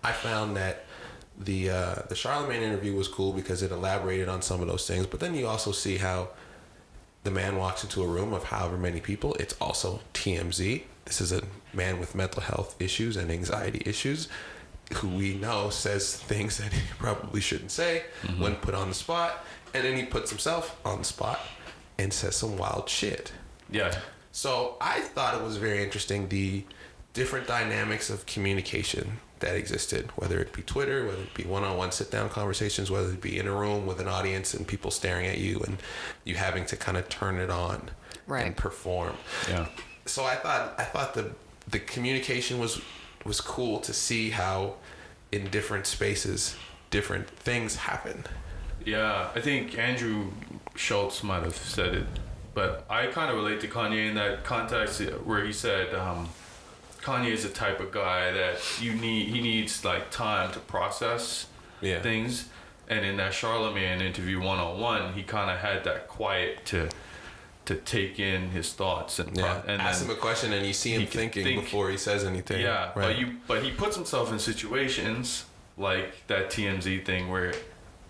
I found that the Charlamagne interview was cool because it elaborated on some of those things. But then you also see how the man walks into a room of however many people. It's also TMZ. This is a man with mental health issues and anxiety issues, who we know says things that he probably shouldn't say when put on the spot, and then he puts himself on the spot and says some wild shit. Yeah. So I thought it was very interesting, the different dynamics of communication that existed, whether it be Twitter, whether it be one-on-one sit-down conversations, whether it be in a room with an audience and people staring at you and you having to kind of turn it on and perform. Yeah. So I thought the communication was cool to see how in different spaces different things happen. Yeah, I think Andrew Schultz might have said it, but I kind of relate to Kanye in that context where he said Kanye is the type of guy that he needs like time to process things, and in that Charlamagne interview one-on-one, he kind of had that quiet to take in his thoughts and ask him a question and you see him thinking before he says anything. Yeah, right. But he puts himself in situations like that TMZ thing where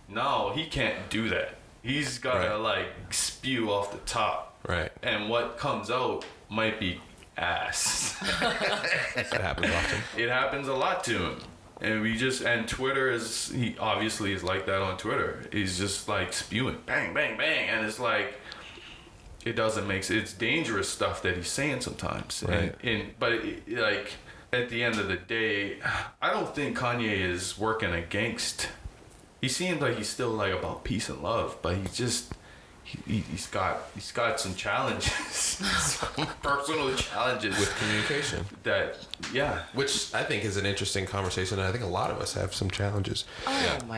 no, he can't do that. He's gotta like spew off the top. Right. And what comes out might be ass. That happens often. It happens a lot to him. And Twitter he obviously is like that on Twitter. He's just like spewing bang, bang, bang. And it's like, it doesn't make sense. It's dangerous stuff that he's saying sometimes. Right. But like at the end of the day, I don't think Kanye is working against. He seems like he's still like about peace and love, but he's got some challenges, some personal challenges with communication. Which I think is an interesting conversation. And I think a lot of us have some challenges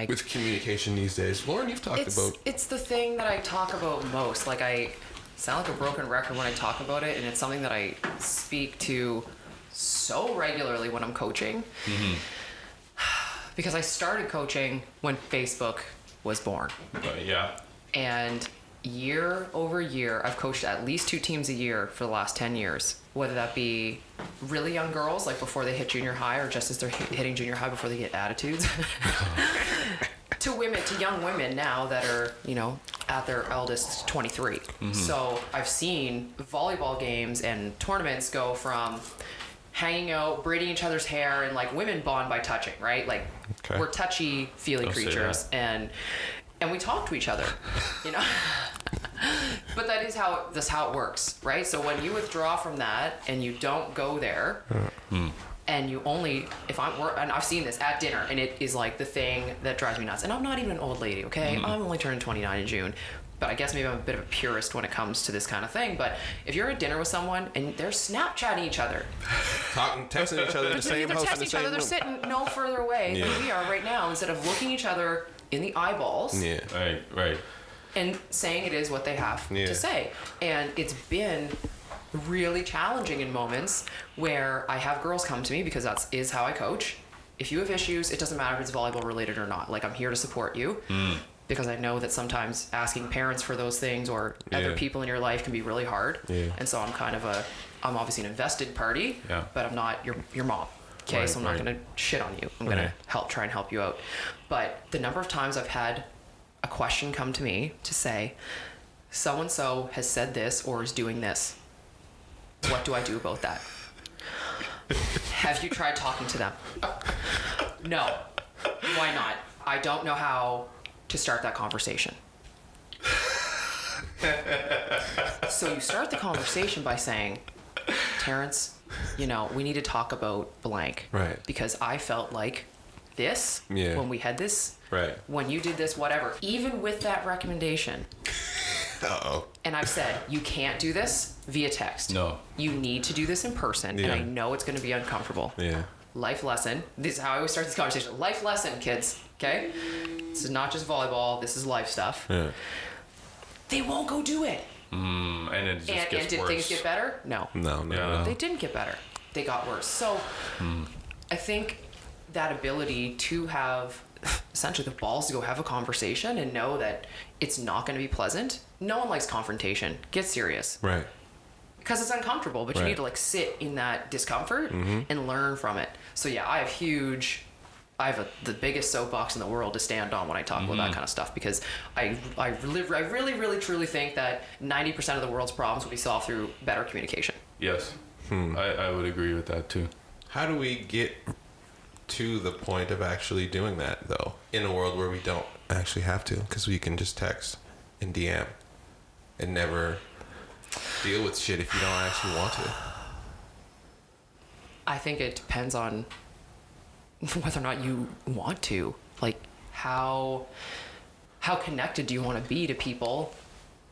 with communication these days. Lauren, you've talked about. It's the thing that I talk about most. Like I sound like a broken record when I talk about it, and it's something that I speak to so regularly when I'm coaching. Mm-hmm. Because I started coaching when Facebook was born. And year over year, I've coached at least 2 teams a year for the last 10 years. Whether that be really young girls, like before they hit junior high, or just as they're hitting junior high before they get attitudes. to young women now that are, at their eldest 23. Mm-hmm. So I've seen volleyball games and tournaments go from hanging out, braiding each other's hair, and like women bond by touching, right? Like we're touchy-feely creatures, and we talk to each other, But that is how it works, right? So when you withdraw from that and you don't go there, and you only, and I've seen this at dinner, and it is like the thing that drives me nuts. And I'm not even an old lady, okay? I'm only turning 29 in June. But I guess maybe I'm a bit of a purist when it comes to this kind of thing. But if you're at dinner with someone and they're Snapchatting each other, texting each other in the same house, they're texting each other, they're sitting no further away than we are right now. Instead of looking each other in the eyeballs, right, and saying it is what they have to say. And it's been really challenging in moments where I have girls come to me, because that is how I coach. If you have issues, it doesn't matter if it's volleyball related or not. Like, I'm here to support you. Because I know that sometimes asking parents for those things or other people in your life can be really hard. And so I'm I'm obviously an invested party, but I'm not your mom. Okay, so I'm not going to shit on you. I'm going to try and help you out. But the number of times I've had a question come to me to say, so-and-so has said this or is doing this. What do I do about that? Have you tried talking to them? No. Why not? I don't know how to start that conversation. So you start the conversation by saying, Terrence, we need to talk about blank. Right. Because I felt like this when we had this. Right. When you did this, whatever. Even with that recommendation, Uh-oh. And I've said, you can't do this via text. No. You need to do this in person. Yeah. And I know it's going to be uncomfortable. Yeah. Life lesson. This is how I always start this conversation. Life lesson, kids. Okay? This is not just volleyball. This is life stuff. Yeah. They won't go do it. And it just And gets did worse. things get better? No. No. Yeah. They didn't get better. They got worse. So I think that ability to have essentially the balls to go have a conversation and know that it's not going to be pleasant. No one likes confrontation. Get serious. Right. Because it's uncomfortable, but you Right. need to like sit in that discomfort and learn from it. So yeah, I have the biggest soapbox in the world to stand on when I talk about that kind of stuff, because I really truly think that 90% of the world's problems will be solved through better communication. Yes. I would agree with that too. How do we get to the point of actually doing that, though, in a world where we don't actually have to? Because we can just text and DM and never deal with shit if you don't actually want to. I think it depends on whether or not you want to. Like, how connected do you want to be to people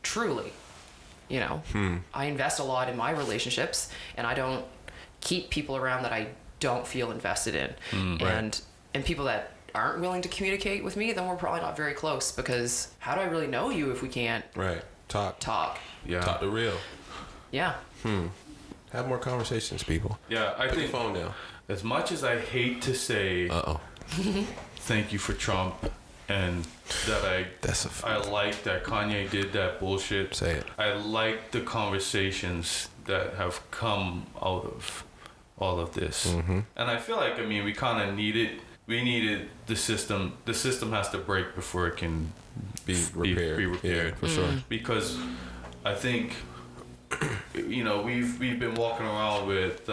truly? You know, I invest a lot in my relationships, and I don't keep people around that I don't feel invested in. Right. And people that aren't willing to communicate with me, then we're probably not very close, because how do I really know you if we can't Right. Talk. Yeah. Talk the real. Yeah. Have more conversations, people. Yeah, I Put your think phone down. as much as I hate to say Uh-oh. thank you for Trump and that That's I like that Kanye did that bullshit. Say it. I like the conversations that have come out of all of this. And I feel like, I mean, we kind of needed the system. The system has to break before it can Be repaired. Be repaired. Yeah, for sure. Because I think, you know, we've been walking around with,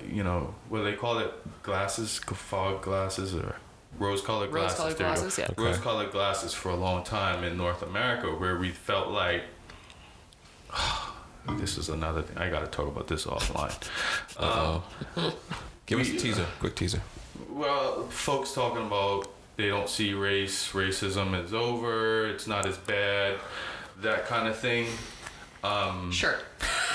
you know, what do they call it? Glasses, fog glasses, or rose-colored glasses. Rose-colored There you go. glasses, yeah. Okay. Rose-colored glasses for a long time in North America, where we felt like, this is another thing. I got to talk about this offline. Give us a teaser. Quick teaser. Well, folks talking about they don't see racism is over, it's not as bad, that kind of thing. Sure.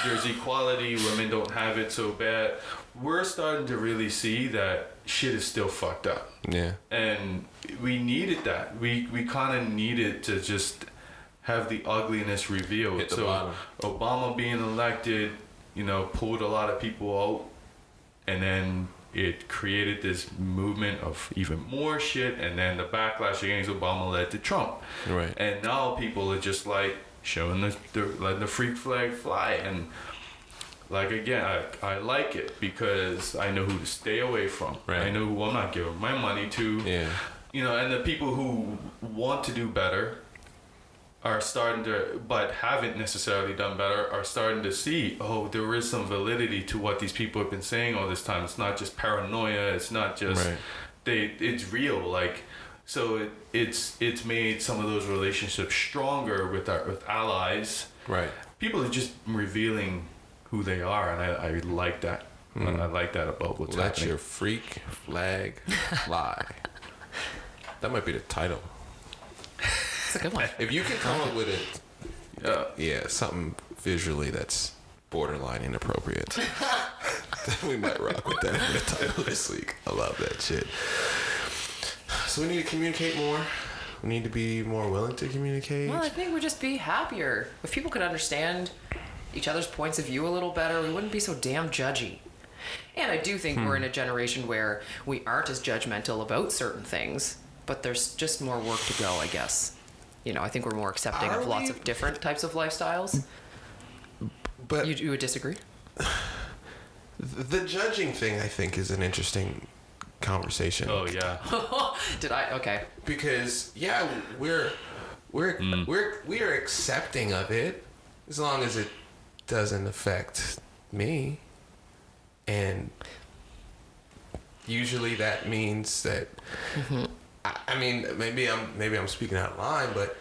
There's equality, women don't have it so bad. We're starting to really see that shit is still fucked up. Yeah. And we needed that. We kind of needed to just have the ugliness revealed. Hit the So bottom. Obama being elected, you know, pulled a lot of people out, and then it created this movement of even more shit, and then the backlash against Obama led to Trump. Right. And now people are just like showing letting the freak flag fly, and like, again, I like it because I know who to stay away from. Right. I know who I'm not giving my money to. Yeah. You know, and the people who want to do better are starting to, but haven't necessarily done better, are starting to see, oh, there is some validity to what these people have been saying all this time. It's not just paranoia. It's not just, Right. it's real. Like, so it's made some of those relationships stronger with allies. Right. People are just revealing who they are, and I like that. I like that about what's Let happening. your freak flag fly. That might be the title. It's a good one. If you can come up with it, something visually that's borderline inappropriate, then we might rock with that for the title this week. I love that shit. So we need to communicate more. We need to be more willing to communicate. Well, I think we'd just be happier. If people could understand each other's points of view a little better, we wouldn't be so damn judgy. And I do think we're in a generation where we aren't as judgmental about certain things, but there's just more work to go, I guess. You know, I think we're more accepting Are of lots we? of different types of lifestyles. But You would disagree? the judging thing, I think, is an interesting conversation. Oh yeah. Did I? Okay. Because we are accepting of it as long as it doesn't affect me, and usually that means that I mean, maybe I'm speaking out of line, but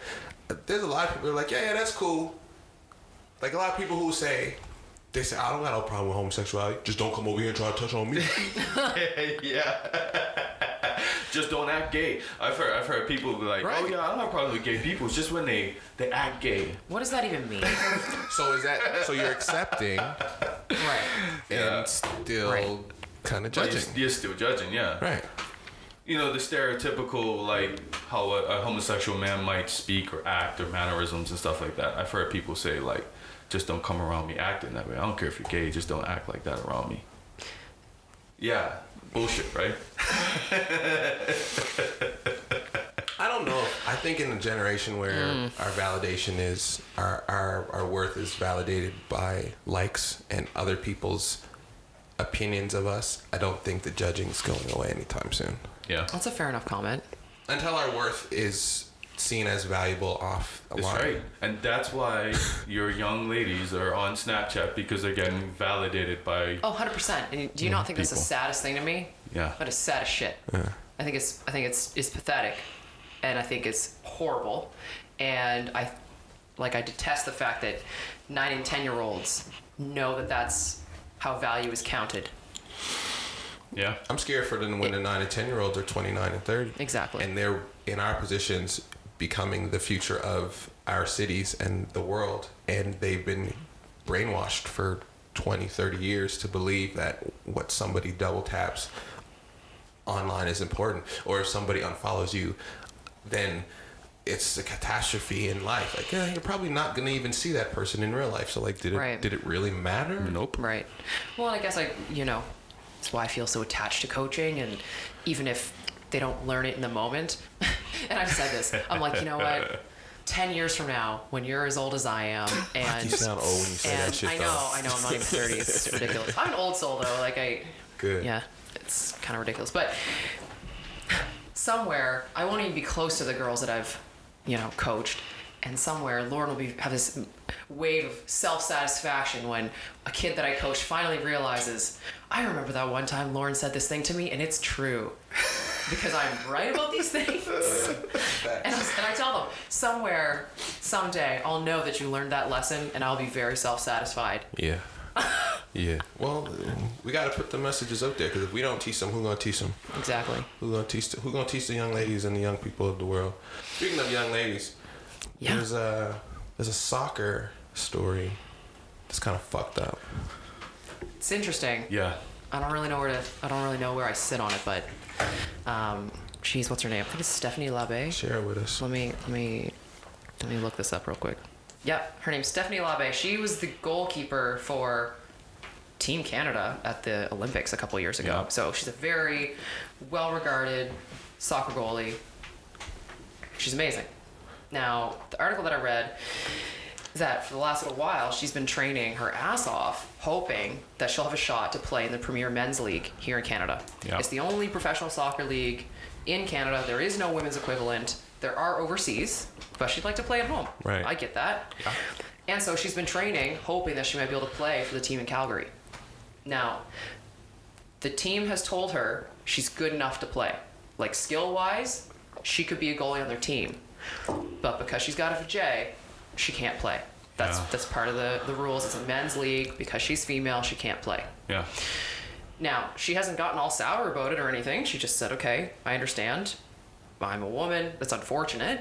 there's a lot of people who are like, yeah, that's cool. Like a lot of people who say I don't got no problem with homosexuality, just don't come over here and try to touch on me. Yeah. just don't act gay. I've heard people be like, Right. oh yeah, I don't have a problem with gay people. It's just when they act gay. What does that even mean? So you're accepting Right. and still kind of But judging. you're still judging, yeah. Right. You know, the stereotypical, like, how a homosexual man might speak or act or mannerisms and stuff like that. I've heard people say, like, just don't come around me acting that way. I don't care if you're gay, just don't act like that around me. Yeah, bullshit, right? I don't know. I think in a generation where our validation is, our worth is validated by likes and other people's opinions of us, I don't think the judging is going away anytime soon. Yeah. That's a fair enough comment. Until our worth is seen as valuable off a That's line. right. And that's why your young ladies are on Snapchat, because they're getting validated by... Oh, 100%. And do you not think that's the people. saddest thing to me? Yeah. That is sad as shit. Yeah. I think it's pathetic, and I think it's horrible, and I detest the fact that 9 and 10-year-olds know that that's how value is counted. Yeah. I'm scared for them when the 9 and 10-year-olds are 29 and 30. Exactly. And they're in our positions becoming the future of our cities and the world. And they've been brainwashed for 20, 30 years to believe that what somebody double taps online is important. Or if somebody unfollows you, then it's a catastrophe in life. Like, yeah, you're probably not going to even see that person in real life. So, like, did it really matter? Nope. Right. Well, I guess that's why I feel so attached to coaching, and even if they don't learn it in the moment, and I've said this, I'm like, you know what? 10 years from now, when you're as old as I am, and You sound old when you say that shit, I know, though. I'm not even 30. It's ridiculous. I'm an old soul though. Good. Yeah, it's kind of ridiculous. But somewhere, I won't even be close to the girls that I've, coached. And somewhere, Lauren will have this wave of self-satisfaction when a kid that I coached finally realizes, I remember that one time Lauren said this thing to me, and it's true. Because I'm right about these things. and I tell them, somewhere, someday, I'll know that you learned that lesson, and I'll be very self-satisfied. Yeah. Yeah. Well, we got to put the messages out there, because if we don't teach them, who's going to teach them? Exactly. Who's going to teach the young ladies and the young people of the world? Speaking of young ladies, Yeah. there's a soccer story that's kind of fucked up. It's interesting. Yeah. I don't really know where I sit on it, but what's her name? I think it's Stephanie Labbé. Share it with us. Let me look this up real quick. Yep, her name's Stephanie Labbé. She was the goalkeeper for Team Canada at the Olympics a couple years ago. Yeah. So she's a very well-regarded soccer goalie. She's amazing. Now, the article that I read is that for the last little while, she's been training her ass off, hoping that she'll have a shot to play in the Premier Men's League here in Canada. Yeah. It's the only professional soccer league in Canada. There is no women's equivalent. There are overseas, but she'd like to play at home. Right. I get that. Yeah. And so she's been training, hoping that she might be able to play for the team in Calgary. Now, the team has told her she's good enough to play. Like, skill-wise, she could be a goalie on their team. But because she's got a vajay, she can't play. That's part of the rules. It's a men's league. Because she's female, she can't play. Yeah. Now, she hasn't gotten all sour about it or anything. She just said, okay, I understand. I'm a woman. That's unfortunate.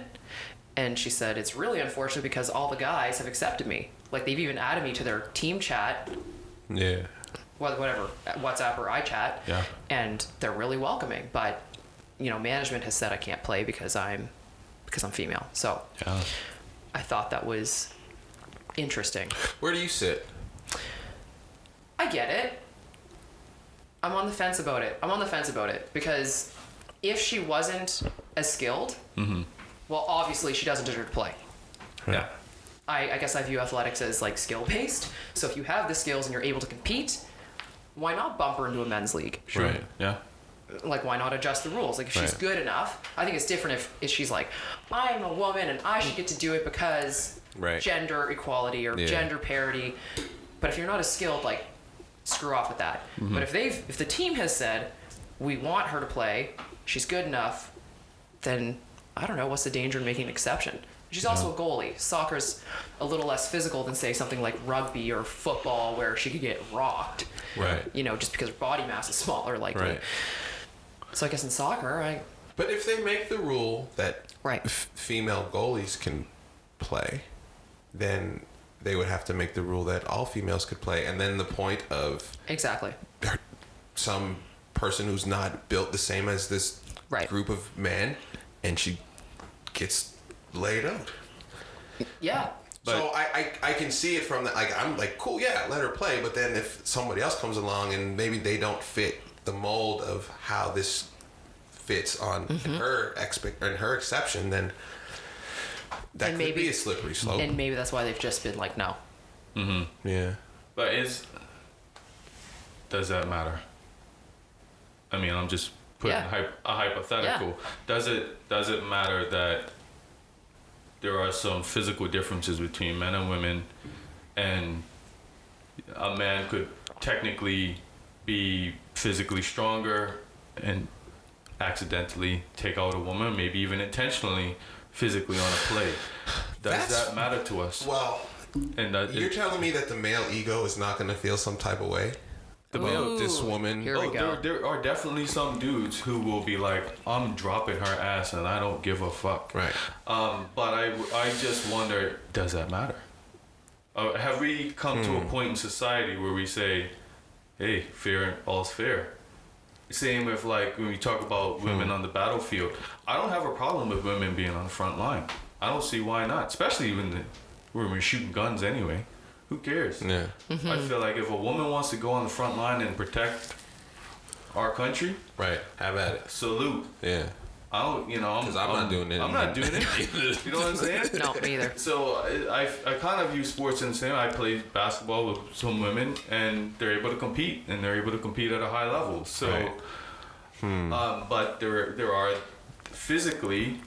And she said, it's really unfortunate because all the guys have accepted me. Like, they've even added me to their team chat. Yeah. Whatever, WhatsApp or iChat. Yeah. And they're really welcoming. But, management has said I can't play because I'm female. So Yeah. I thought that was interesting. Where do you sit? I get it. I'm on the fence about it because if she wasn't as skilled, well, obviously she doesn't deserve to play. Yeah. I guess I view athletics as like skill-based. So if you have the skills and you're able to compete, why not bump her into a men's league? Right. Yeah. Like, why not adjust the rules? Like, if she's Right. good enough, I think it's different if she's like, I'm a woman and I should get to do it because Right. gender equality or Yeah. gender parity. But if you're not as skilled, like, screw off with that. But if the team has said, we want her to play, she's good enough, then I don't know, what's the danger in making an exception? She's also a goalie. Soccer's a little less physical than, say, something like rugby or football where she could get rocked. Right. Just because her body mass is smaller, likely. Right. So I guess in soccer, But if they make the rule that Right. female goalies can play, then they would have to make the rule that all females could play. And then the point of Exactly. some person who's not built the same as this Right. group of men, and she gets laid out. Yeah. So I can see it from the, like, I'm like, cool, yeah, let her play. But then if somebody else comes along and maybe they don't fit the mold of how this fits on her exception, then that And could maybe- be a slippery slope. And maybe that's why they've just been like, no. Yeah. But does that matter? I mean, I'm just putting Yeah. a hypothetical. Yeah. Does it matter that there are some physical differences between men and women, and a man could technically be physically stronger and accidentally take out a woman, maybe even intentionally physically on a play? Does that matter to us? Well, And that you're telling me that the male ego is not going to feel some type of way about this woman? Here we go. There are definitely some dudes who will be like, I'm dropping her ass and I don't give a fuck. Right. But I just wonder, does that matter? Have we come to a point in society where we say, hey, fair, all's fair? Same with like when we talk about women on the battlefield. I don't have a problem with women being on the front line. I don't see why not, especially when we're shooting guns anyway. Who cares? Yeah. I feel like if a woman wants to go on the front line and protect our country, Right. Have at it. salute. Yeah. I don't, Because I'm not doing it. I'm not doing it. You know what I'm saying? No, me either. So I kind of view sports in the same. I play basketball with some women, and they're able to compete, and they're able to compete at a high level. So, Right. but there are physically,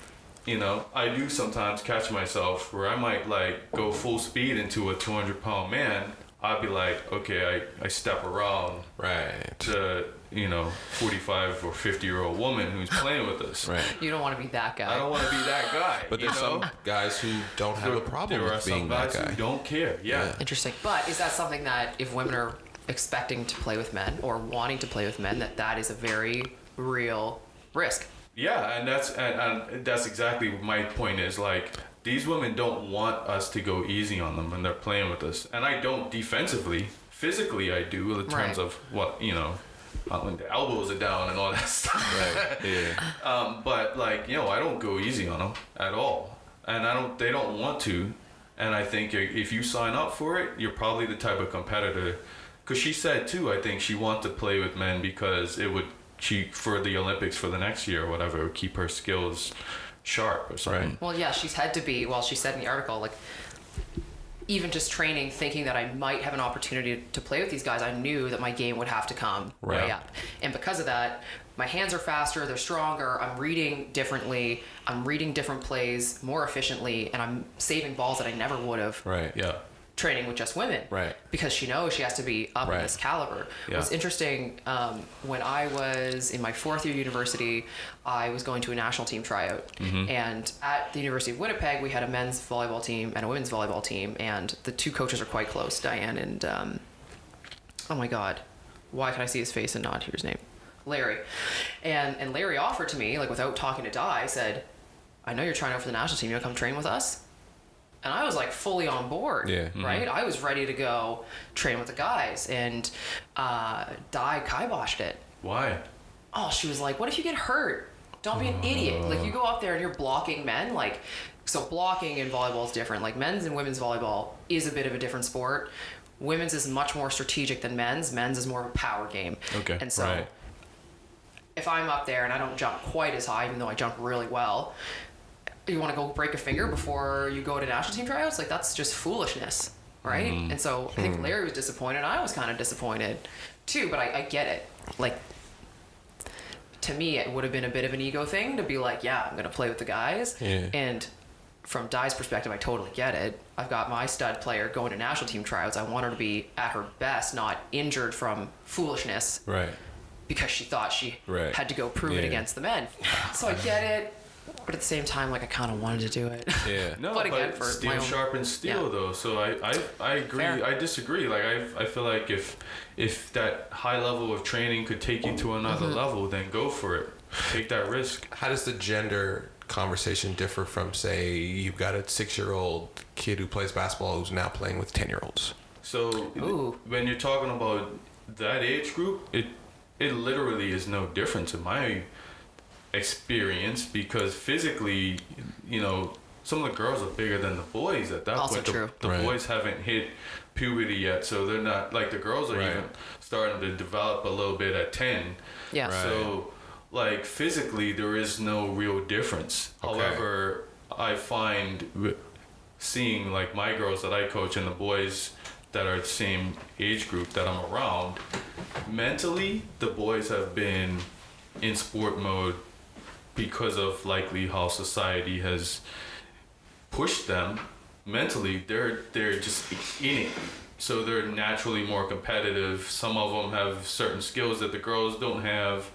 I do sometimes catch myself where I might like go full speed into a 200-pound man. I'd be like, okay, I step around Right. to 45 or 50-year-old woman who's playing with us. Right. You don't want to be that guy. I don't want to be that guy. But there's some guys who don't have a problem There are with some being that guys guy. who don't care. Yeah. Interesting. But is that something that if women are expecting to play with men or wanting to play with men, that is a very real risk? Yeah, and that's exactly what my point is. Like, these women don't want us to go easy on them when they're playing with us. And I don't defensively. Physically, I do in terms Right. of what, when the elbows are down and all that stuff. Right. Yeah. But like, I don't go easy on them at all. And they don't want to. And I think if you sign up for it, you're probably the type of competitor. Because she said too, I think she wants to play with men because for the Olympics for the next year or whatever, it would keep her skills sharp or something. Right. Well, yeah, she's had to be, she said in the article, like, even just training, thinking that I might have an opportunity to play with these guys, I knew that my game would have to come way Right. up. And because of that, my hands are faster, they're stronger, I'm reading differently, I'm reading different plays more efficiently, and I'm saving balls that I never would have Right. Yeah. training with just women. Right. Because she knows she has to be up in Right. this caliber. Yeah. It was interesting, when I was in my fourth year of university, I was going to a national team tryout. And at the University of Winnipeg, we had a men's volleyball team and a women's volleyball team, and the two coaches are quite close, Diane and, oh my God, why can I see his face and not hear his name? Larry. And Larry offered to me, like without talking to Di, said, I know you're trying out for the national team, you wanna come train with us? And I was like fully on board, Yeah. right? I was ready to go train with the guys, and Di kiboshed it. Why? Oh, she was like, what if you get hurt? Don't be an idiot. Like, you go up there and you're blocking men. Like, so blocking in volleyball is different. Like, men's and women's volleyball is a bit of a different sport. Women's is much more strategic than men's. Men's is more of a power game. Okay, And so right. if I'm up there and I don't jump quite as high, even though I jump really well, you want to go break a finger before you go to national team tryouts? Like, that's just foolishness, right? And so I think Larry was disappointed. I was kind of disappointed too, but I get it. Like, to me, it would have been a bit of an ego thing to be like, yeah, I'm going to play with the guys. Yeah. And from Di's perspective, I totally get it. I've got my stud player going to national team tryouts. I want her to be at her best, not injured from foolishness Right. because she thought she Right. had to go prove it Yeah. against the men. So I get it. But at the same time, like, I kind of wanted to do it. Yeah. No, But again, for steel my own- sharpens steel, yeah. though. So I agree. Fair. I disagree. Like I feel like if that high level of training could take you to another level, then go for it. take that risk. How does the gender conversation differ from, say, you've got a 6-year-old kid who plays basketball who's now playing with 10-year-olds? So when you're talking about that age group, it literally is no difference in my experience, because physically, you know, some of the girls are bigger than the boys at that Also point. true. The Right. boys haven't hit puberty yet, so they're not, like, the girls are Right. even starting to develop a little bit at 10. Yeah. Right. So, like, physically, there is no real difference. Okay. However, I find seeing, like, my girls that I coach and the boys that are the same age group that I'm around, mentally, the boys have been in sport mode because of likely how society has pushed them. Mentally, they're just in it. So they're naturally more competitive. Some of them have certain skills that the girls don't have.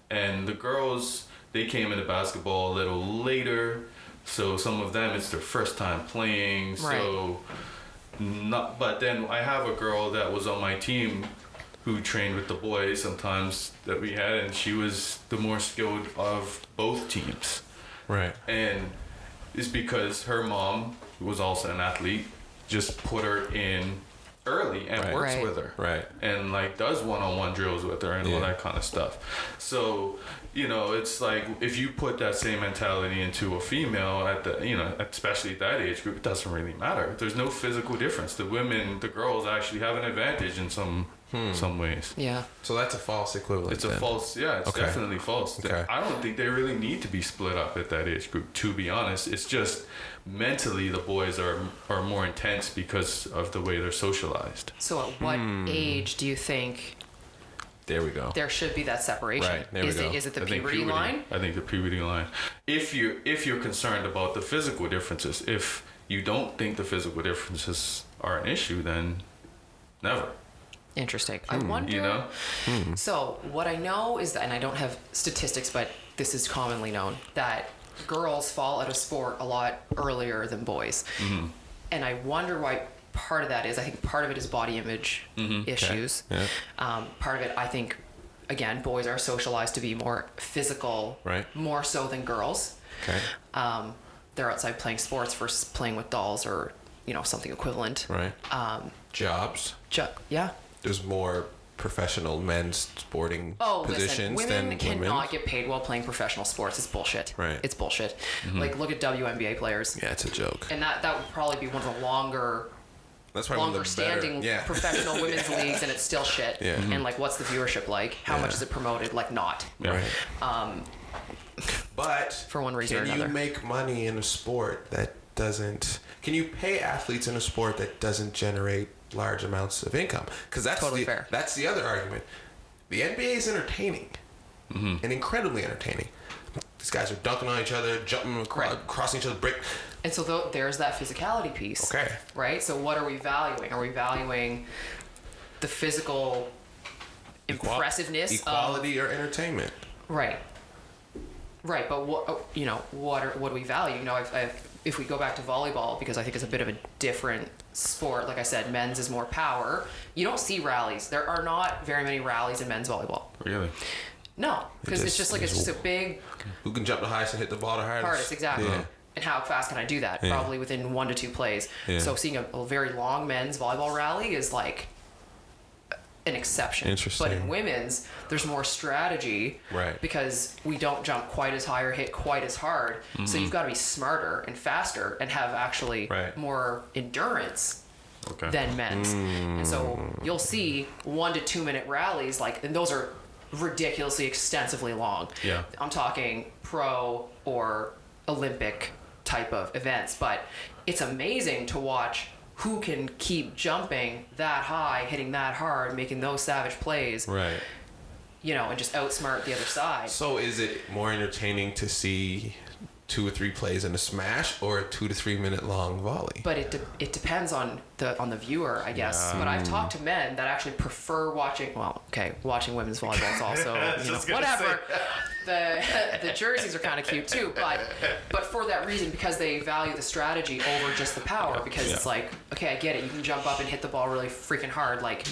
And the girls, they came into basketball a little later. So some of them, it's their first time playing. So, but then I have a girl that was on my team who trained with the boys sometimes that we had, and she was the more skilled of both teams. Right. And it's because her mom, who was also an athlete, just put her in early and works Right. with her. Right. And like does one-on-one drills with her and all that kind of stuff. So, you know, it's like if you put that same mentality into a female at the, you know, especially at that age group, it doesn't really matter. There's no physical difference. The women, the girls actually have an advantage in some ways. Yeah. So that's a false equivalent. It's a then. false, yeah, it's Okay. definitely false. Okay. I don't think they really need to be split up at that age group, to be honest. It's just mentally the boys are more intense because of the way they're socialized. So at what age do you think There we go. there should be that separation? Right, there we go. Is it the I think puberty line? I think the puberty line. If you're concerned about the physical differences, if you don't think the physical differences are an issue, then never. Interesting. I wonder. You know? So what I know is that, and I don't have statistics, but this is commonly known, that girls fall out of sport a lot earlier than boys. And I wonder why part of that is. I think part of it is body image issues. Okay. Part of it, I think, again, boys are socialized to be more physical, Right. more so than girls. Okay. They're outside playing sports versus playing with dolls or, you know, something equivalent. Right. Jobs. Yeah. There's more professional men's sporting positions women than cannot women's. get paid while playing professional sports. It's bullshit. Right. It's bullshit. Like, look at WNBA players. Yeah, it's a joke. And that would probably be one of the longer That's probably one of the better. standing Yeah. professional women's leagues, and it's still shit. Yeah. And like, what's the viewership like? How Yeah. much is it promoted? Like, not. Yeah. Right. But For one reason or can another. you make money in a sport that doesn't? Can you pay athletes in a sport that doesn't generate large amounts of income? Because that's Totally fair. That's the other argument. The NBA is entertaining and incredibly entertaining. These guys are dunking on each other, jumping across, Right. crossing each other's break. And so there's that physicality piece. Okay. Right? So what are we valuing? Are we valuing the physical impressiveness Equality or entertainment? Right. Right, but what do we value? You know, if we go back to volleyball, because I think it's a bit of a different sport. Like I said, men's is more power. You don't see rallies. There are not very many rallies in men's volleyball. Really? No, because it's just a big Who can jump the highest and hit the ball the hardest? hardest, exactly. Yeah. And how fast can I do that? Yeah. Probably within 1 to 2 plays. Yeah. So seeing a very long men's volleyball rally is like an exception. Interesting. But in women's, there's more strategy. Right. Because we don't jump quite as high or hit quite as hard. So you've got to be smarter and faster and have actually Right. more endurance Okay. than men's. And so you'll see 1 to 2 minute rallies, and those are ridiculously extensively long. Yeah. I'm talking pro or Olympic type of events, but it's amazing to watch who can keep jumping that high, hitting that hard, making those savage plays, Right. you know, and just outsmart the other side. So is it more entertaining to see 2 or 3 plays in a smash or a 2 to 3 minute long volley. But it depends on the viewer, I guess. But I've talked to men that actually prefer watching. Well, okay, watching women's volleyball is also whatever. The jerseys are kind of cute too, but for that reason, because they value the strategy over just the power. Because it's like, okay, I get it. You can jump up and hit the ball really freaking hard. Like,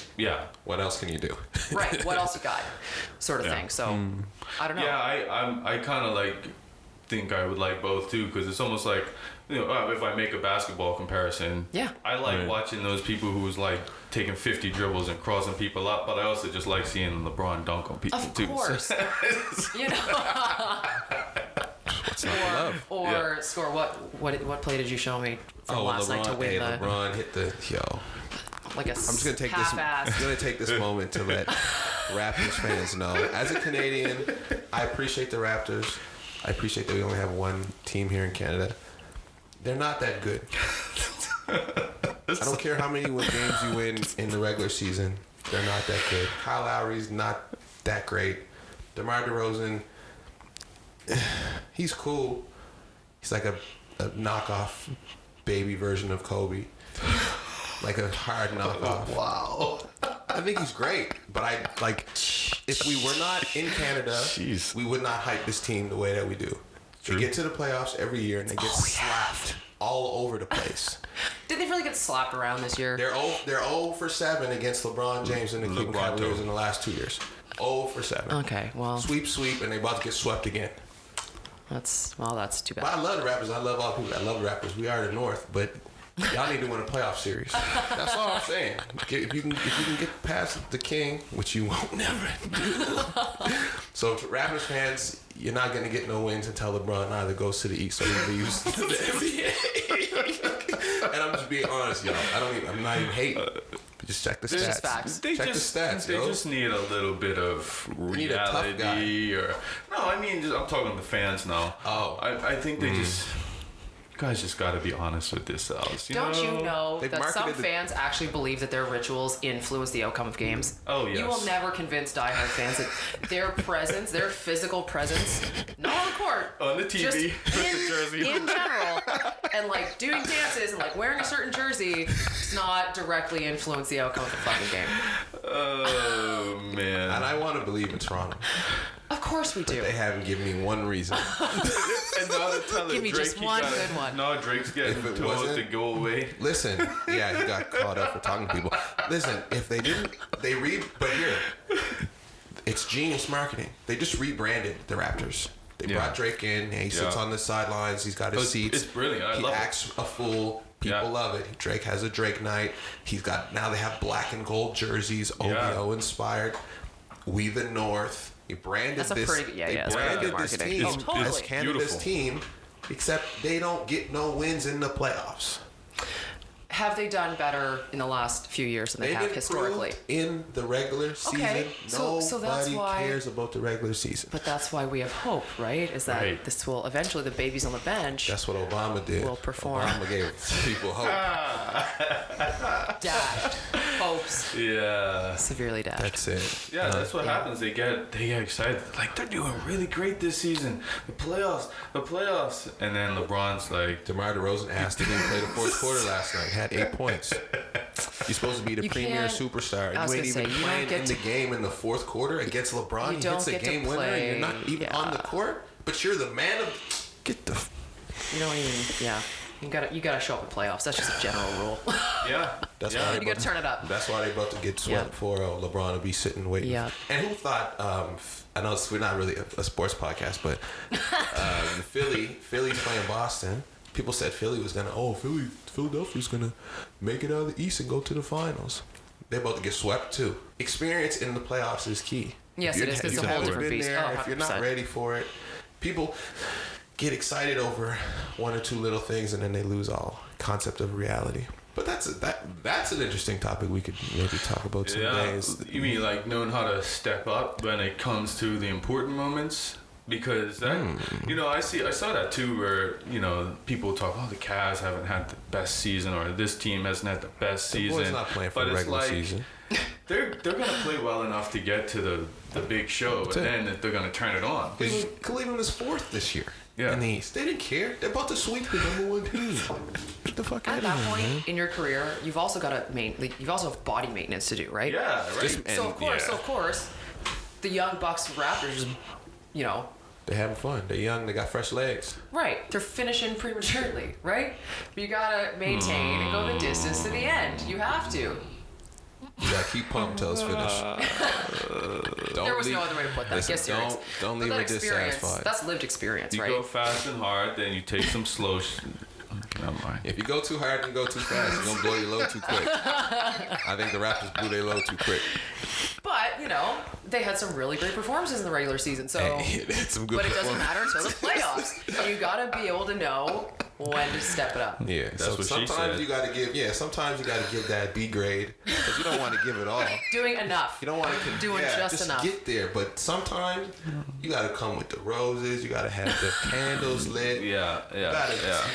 what else can you do? Right. What else you got? Sort of thing. So I don't know. Yeah, I kind of like think I would like both too, because it's almost like, if I make a basketball comparison, I like watching those people who's like taking 50 dribbles and crossing people up, but I also just like seeing LeBron dunk on people too. Of course. What's not to love? Or score. What play did you show me from last night to win the? LeBron hit the Like a I'm just gonna take half-ass. I'm gonna take this moment to let Raptors fans know. As a Canadian, I appreciate the Raptors. I appreciate that we only have one team here in Canada. They're not that good. I don't care how many games you win in the regular season. They're not that good. Kyle Lowry's not that great. DeMar DeRozan, he's cool. He's like a knockoff baby version of Kobe. Like a hard knockoff. Wow. I think he's great, but if we were not in Canada, we would not hype this team the way that we do. They get to the playoffs every year and they get slapped all over the place. Did they really get slapped around this year? They're 0 for 7 against LeBron James and the Cleveland Cavaliers in the last 2 years. 0 for 7. Okay, well. Sweep, and they about to get swept again. That's too bad. But I love the Raptors. I love all people that love the Raptors. We are the North, but y'all need to win a playoff series. That's all I'm saying. If you can get past the King, which you won't never do. So for Raptors fans, you're not gonna get no wins until LeBron either goes to the East or he leaves the NBA. And I'm just being honest, y'all. I'm not even hating. Just check the stats. Just facts. Check the stats. They just need a little bit of reality, I'm talking to the fans now. Oh, I think they just. Guys just got to be honest with yourselves. Don't you know that some fans actually believe that their rituals influence the outcome of games? Oh, yes. You will never convince diehard fans that their presence, their physical presence, not on the court, on the TV, just jersey. in general, and like doing dances and like wearing a certain jersey does not directly influence the outcome of the fucking game. Oh, man. And I want to believe in Toronto. Of course we do. But they haven't given me one reason. And now they're telling Give me Drake just one good one. No, Drake's getting told to go away. Listen, he got caught up for talking to people. Listen, if they didn't, but here, it's genius marketing. They just rebranded the Raptors. They brought Drake in, and he sits on the sidelines. He's got his seats. It's brilliant. He love acts a fool. People love it. Drake has a Drake night. Now they have black and gold jerseys, OVO inspired. WetheNorth. He branded That's this. They branded this team as Canada's beautiful team, except they don't get no wins in the playoffs. Have they done better in the last few years than they have historically? In the regular season, Okay, so that's nobody why, cares about the regular season. But that's why we have hope, right? Is that this will eventually, the babies on the bench. That's what Obama did. Will perform. Obama gave people hope. Dashed hopes. Yeah. Severely dashed. That's it. Yeah, that's what happens. They get excited. Like, they're doing really great this season. The playoffs. And then LeBron's like, DeMar DeRozan asked him to play the fourth quarter last night. Had 8 points. You're supposed to be the premier superstar. You ain't even playing in the game in the fourth quarter against LeBron. He hits a game winner and you're not even on the court, but you're the man of. Get the. You don't even. Yeah. You gotta show up in playoffs. That's just a general rule. Yeah. That's why you gotta turn it up. That's why they about to get swept for LeBron to be sitting waiting. Yeah. And who thought? I know we're not really a sports podcast, but Philly's playing Boston. People said Philly was gonna. Philadelphia's gonna make it out of the East and go to the finals. They're about to get swept too. Experience in the playoffs is key. Yes, it is. It's a whole different beast. If you're not ready for it, people get excited over one or two little things and then they lose all concept of reality. But that's an interesting topic we could maybe talk about some days. You mean like knowing how to step up when it comes to the important moments? Because that, I saw that too, where people talk, the Cavs haven't had the best season, or this team hasn't had the best season. Boys not playing for the regular season. They're gonna play well enough to get to the big show, and then they're gonna turn it on. Cleveland is fourth this year. in the East. They didn't care. They're about to sweep the #1 team. Get the fuck out At of that here, point man. in your career, you've also got you've also have body maintenance to do, right? Yeah, right. So of course, the young Bucks Raptors, you know, They're having fun. They're young. They got fresh legs. right? They're finishing prematurely, right? But you gotta maintain and go the distance to the end. You have to. You gotta keep pumped till it's finished. There was no other way to put that. Listen, Get serious. don't But leave that her experience, dissatisfied. that's lived experience, You right? go fast and hard, then you take some slow. Never mind. If you go too hard and go too fast, you're gonna blow your load too quick. I think the Raptors blew their load too quick. But, you know, they had some really great performances in the regular season, so. Hey, they had some good But it doesn't performances. matter until the playoffs. You gotta be able to know when to step it up. Yeah, That's so what she sometimes said. you gotta give. Yeah, sometimes you gotta give that B grade because you don't want to give it all. Doing enough. You don't want to Doing just enough. get there, but sometimes you gotta come with the roses. You gotta have the candles lit. Yeah, You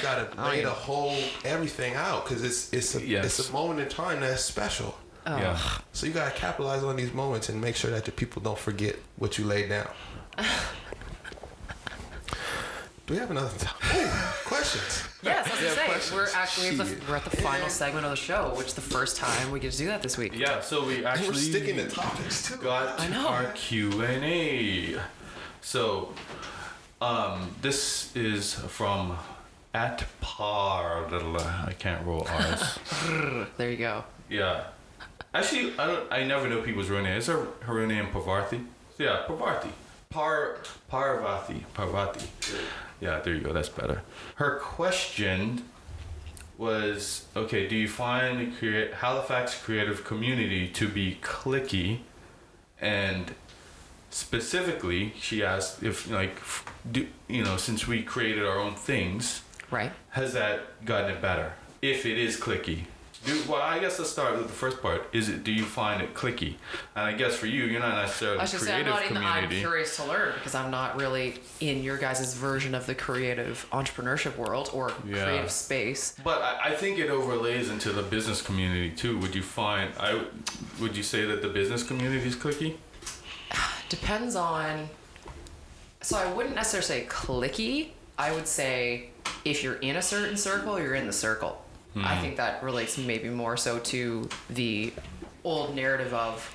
gotta lay yeah. the whole everything out because it's a moment in time that's special. Yeah. So you gotta capitalize on these moments and make sure that the people don't forget what you laid down. Do we have another questions? Yes, I was Yeah, gonna questions. say, we're at the final segment of the show, which is the first time we get to do that this week. Yeah, so we And actually we're sticking to topics too. got I know. our Q&A. So, this is from at par. I can't roll R's. There you go. Yeah. Actually, I never know people's real name. Is her real name Parvati? Yeah, Parvati. Parvati. Yeah, there you go. That's better. Her question was, okay, do you find the Halifax creative community to be cliquey? And specifically, she asked if, like, since we created our own things, Right. has that gotten it better? If it is cliquey. Well, I guess let's start with the first part. Do you find it cliquey? And I guess for you, you're not necessarily I should say I'm creative not in the, I'm community. curious to learn because I'm not really in your guys' version of the creative entrepreneurship world or creative space. But I think it overlays into the business community too. Would you say that the business community is cliquey? Depends on. So I wouldn't necessarily say cliquey. I would say if you're in a certain circle, you're in the circle. I think that relates maybe more so to the old narrative of,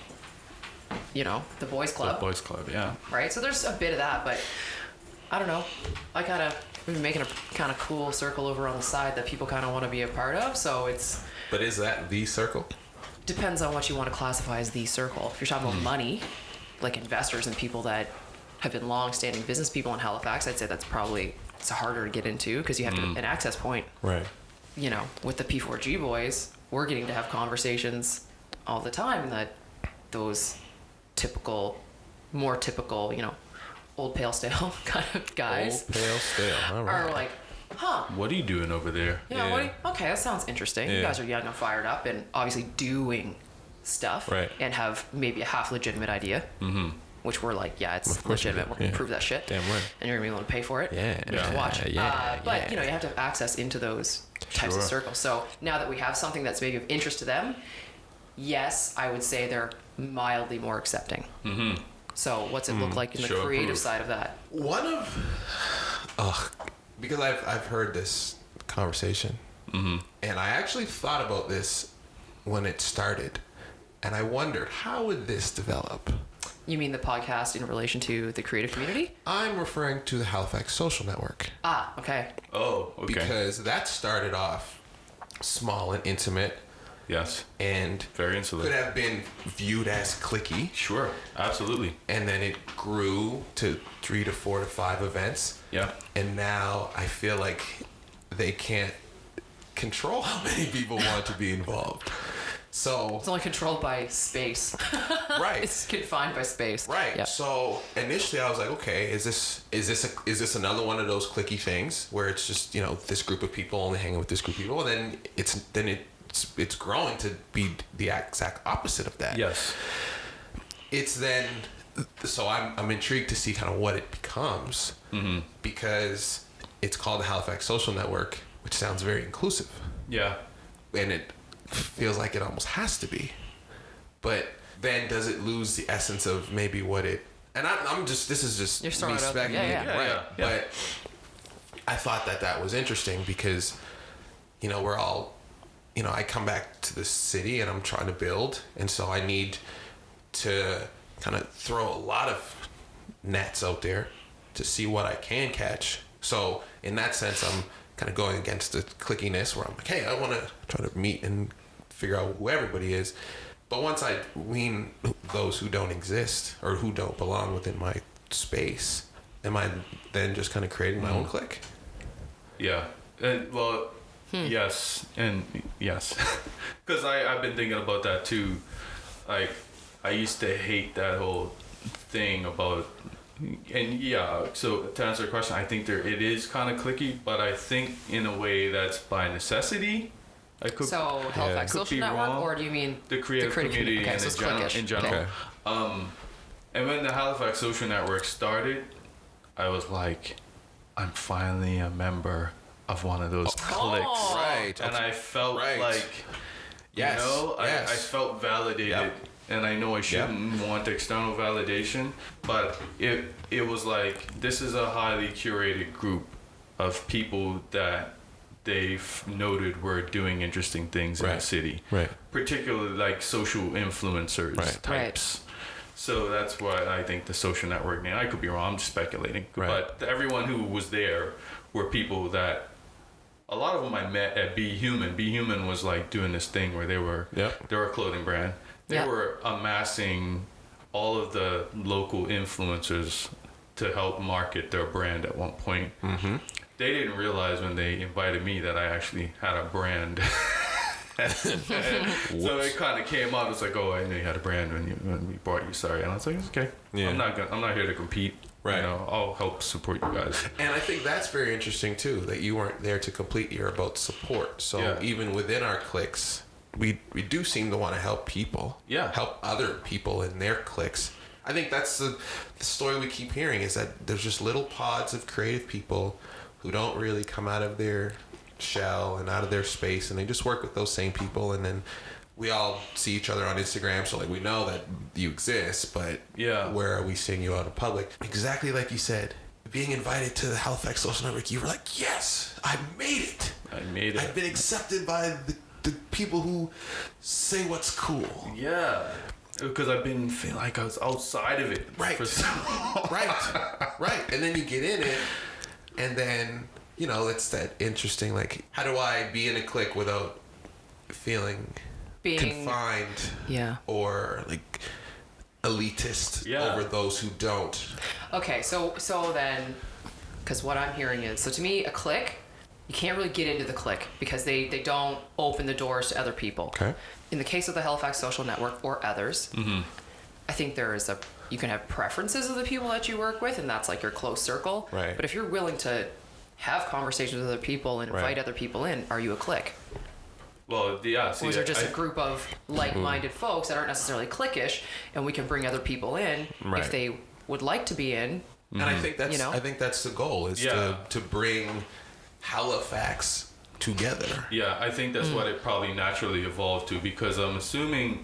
the boys club. The boys club, yeah. Right? So there's a bit of that, but I don't know. We've been making a kind of cool circle over on the side that people kind of want to be a part of. So it's. But is that the circle? Depends on what you want to classify as the circle. If you're talking about money, like investors and people that have been long-standing business people in Halifax, I'd say it's harder to get into because you have an access point. Right. With the P4G boys, we're getting to have conversations all the time that those more typical, old pale stale kind of guys Old pale stale. All right. are like, huh. What are you doing over there? Yeah. Okay, that sounds interesting. You guys are young and fired up and obviously doing stuff Right. and have maybe a half legitimate idea. Mm-hmm. Which we're like, it's course we legitimate. do. We're going to Yeah. prove that shit. Damn right. And you're going to be willing to pay for it. Yeah. Just watch. But, yeah. you have to have access into those types of circles. So now that we have something that's maybe of interest to them, yes, I would say they're mildly more accepting. Mm-hmm. So what's it look like in the Show creative proof. side of that? Because I've heard this conversation, and I actually thought about this when it started, and I wondered how would this develop. You mean the podcast in relation to the creative community? I'm referring to the Halifax Social Network. Ah, okay. Oh, okay. Because that started off small and intimate Yes. and Very insular. could have been viewed as cliquey. Sure. Absolutely. And then it grew to 3 to 4 to 5 events. Yeah. And now I feel like they can't control how many people want to be involved. So It's only controlled by space. right. It's confined by space. Right. Yeah. So initially I was like, okay, is this another one of those cliquey things where it's just, this group of people only hanging with this group of people, and then it's growing to be the exact opposite of that. Yes. So I'm intrigued to see kind of what it becomes, because it's called the Halifax Social Network, which sounds very inclusive, Yeah. and it feels like it almost has to be. But then does it lose the essence of maybe what it? And this is just You're me throwing it out there. speculating, Yeah. right? Yeah. But I thought that was interesting because, you know, we're all, you know, I come back to the city and I'm trying to build. And so I need to kind of throw a lot of nets out there to see what I can catch. So in that sense, I'm kind of going against the clickiness where I'm like, hey, I want to try to meet and figure out who everybody is. But once I wean those who don't exist or who don't belong within my space, am I then just kind of creating my own clique? Yeah. Well, yes and yes. Because I've been thinking about that too. Like, I used to hate that whole thing about... And yeah, so to answer the question, I think it is kind of cliquey, but I think in a way that's by necessity. So Halifax Social Network, or do you mean the creative community okay, in general? Okay. And when the Halifax Social Network started, I was like, I'm finally a member of one of those cliques. Right. And I felt like, yes. you know, yes. I felt validated. Yep. And I know I shouldn't want external validation, but it was like, this is a highly curated group of people that they've noted were doing interesting things in the city. Right. Particularly like social influencers types. Right. So that's why I think the social network name, I could be wrong, I'm just speculating. Right. But everyone who was there were people that, a lot of them I met at Be Human. Be Human was like doing this thing where they were a clothing brand. They were amassing all of the local influencers to help market their brand at one point. Mm-hmm. They didn't realize when they invited me that I actually had a brand. So it kind of came out. It's like, oh, I knew you had a brand when we brought you. Sorry, and I was like, it's okay. Yeah. I'm not here to compete. Right. You know, I'll help support you guys. And I think that's very interesting too, that you weren't there to compete. You're about support. So even within our cliques, we do seem to want to help people. Yeah. Help other people in their cliques. I think that's the story we keep hearing, is that there's just little pods of creative people who don't really come out of their shell and out of their space, and they just work with those same people, and then we all see each other on Instagram, so like we know that you exist, but where are we seeing you out in public? Exactly like you said, being invited to the Halifax Social Network, you were like, yes, I made it. I've been accepted by the people who say what's cool. Yeah. Because I've been feeling like I was outside of it. Right. Right. And then you get in it, and then, you know, it's that interesting, like, how do I be in a clique without feeling confined or, like, elitist over those who don't? Okay, so then, because what I'm hearing is, so to me, a clique, you can't really get into the clique because they don't open the doors to other people. Okay. In the case of the Halifax Social Network or others, I think you can have preferences of the people that you work with, and that's like your close circle. Right. But if you're willing to have conversations with other people and invite other people in, are you a clique? Well, yeah. Or is there just a group of like-minded folks that aren't necessarily cliquish, and we can bring other people in if they would like to be in? And I think that's I think that's the goal, is to bring Halifax together. Yeah, I think that's what it probably naturally evolved to, because I'm assuming,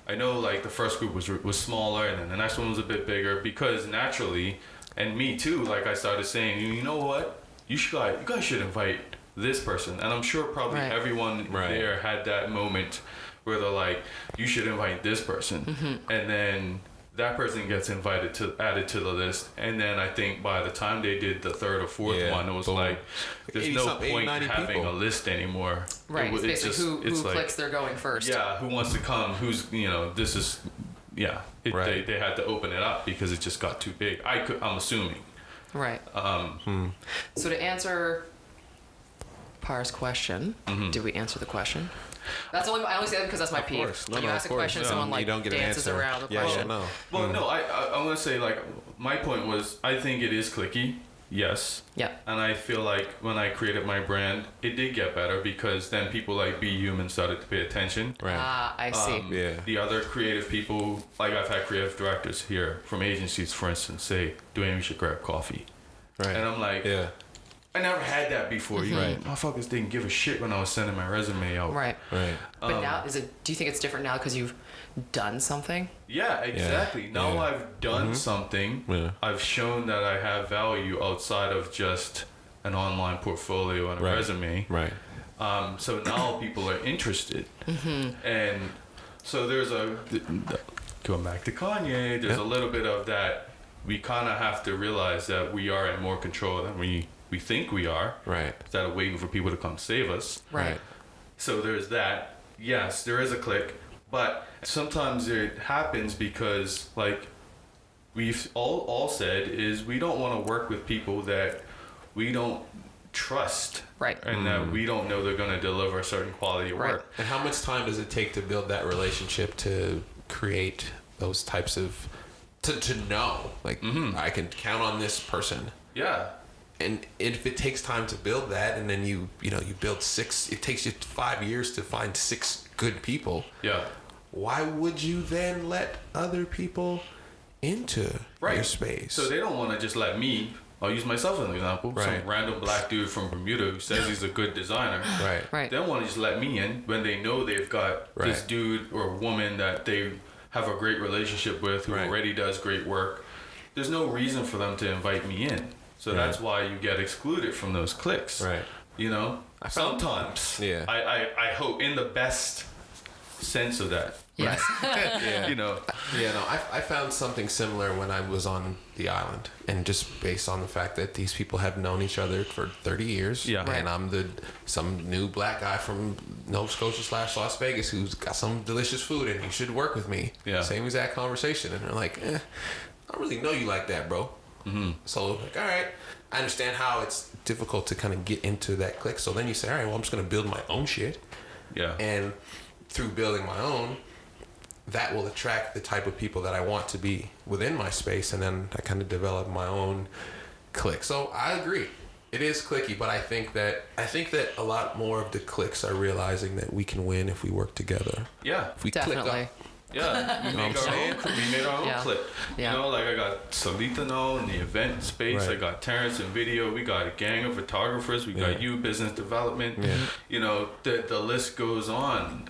I know like the first group was smaller, and then the next one was a bit bigger, because naturally, and me too, like I started saying, you know what, you guys should invite this person, and I'm sure probably everyone there had that moment where they're like, you should invite this person, and then that person gets added to the list, and then I think by the time they did the third or fourth one, it was like, there's no point having a list anymore. Right. It's basically who clicks they're going first. Yeah. Who wants to come? Who's this is They had to open it up because it just got too big. I'm assuming. Right. So to answer Par's question, did we answer the question? That's I only say that because that's my peeve. When you ask a question, someone like dances around the question. Well, no, I want to say, like, my point was, I think it is cliquey. Yes. Yeah. And I feel like when I created my brand, it did get better because then people like Be Human started to pay attention. Right. I see. The other creative people, like I've had creative directors here from agencies, for instance, say, Dwayne, we should grab coffee. Right. And I'm like, I never had that before. You motherfuckers didn't give a shit when I was sending my resume out. Right. Right. But now, do you think it's different now because you've done something? Yeah, exactly. Now I've done something. Yeah. I've shown that I have value outside of just an online portfolio and a resume. Right. So now people are interested. And so there's going back to Kanye, there's a little bit of that. We kind of have to realize that we are in more control than we think we are. Right. Instead of waiting for people to come save us. Right. So there's that. Yes, there is a clique, but sometimes it happens because, like we've all said, is we don't want to work with people that we don't trust. Right. And that we don't know they're going to deliver a certain quality of work. And how much time does it take to build that relationship to create those types of to know like I can count on this person? Yeah. And if it takes time to build that, and then you build 6, it takes you 5 years to find 6 good people. Yeah. Why would you then let other people into your space? So they don't want to just let me. I'll use myself as an example. Right. Some random black dude from Bermuda who says he's a good designer. Right. They don't want to just let me in when they know they've got this dude or woman that they have a great relationship with who already does great work. There's no reason for them to invite me in. So that's why you get excluded from those cliques. Right. You know? Sometimes. Yeah. I hope in the best sense of that. Yes. Yeah. You know? Yeah, no, I found something similar when I was on the island, and just based on the fact that these people have known each other for 30 years, and I'm some new black guy from Nova Scotia / Las Vegas who's got some delicious food and you should work with me. Yeah. Same exact conversation, and they're like, I don't really know you like that, bro. So like, all right, I understand how it's difficult to kind of get into that clique. So then you say, all right, well, I'm just gonna build my own shit. Yeah. And through building my own, that will attract the type of people that I want to be within my space, and then I kind of develop my own clique. So I agree, it is cliquey, but I think that a lot more of the cliques are realizing that we can win if we work together. Yeah. If we Definitely. click up. Yeah, we made our own clip. Yeah. You know, like I got Salita now in the event space. I got Terrence in video. We got a gang of photographers. We got you, business development. You know, the list goes on.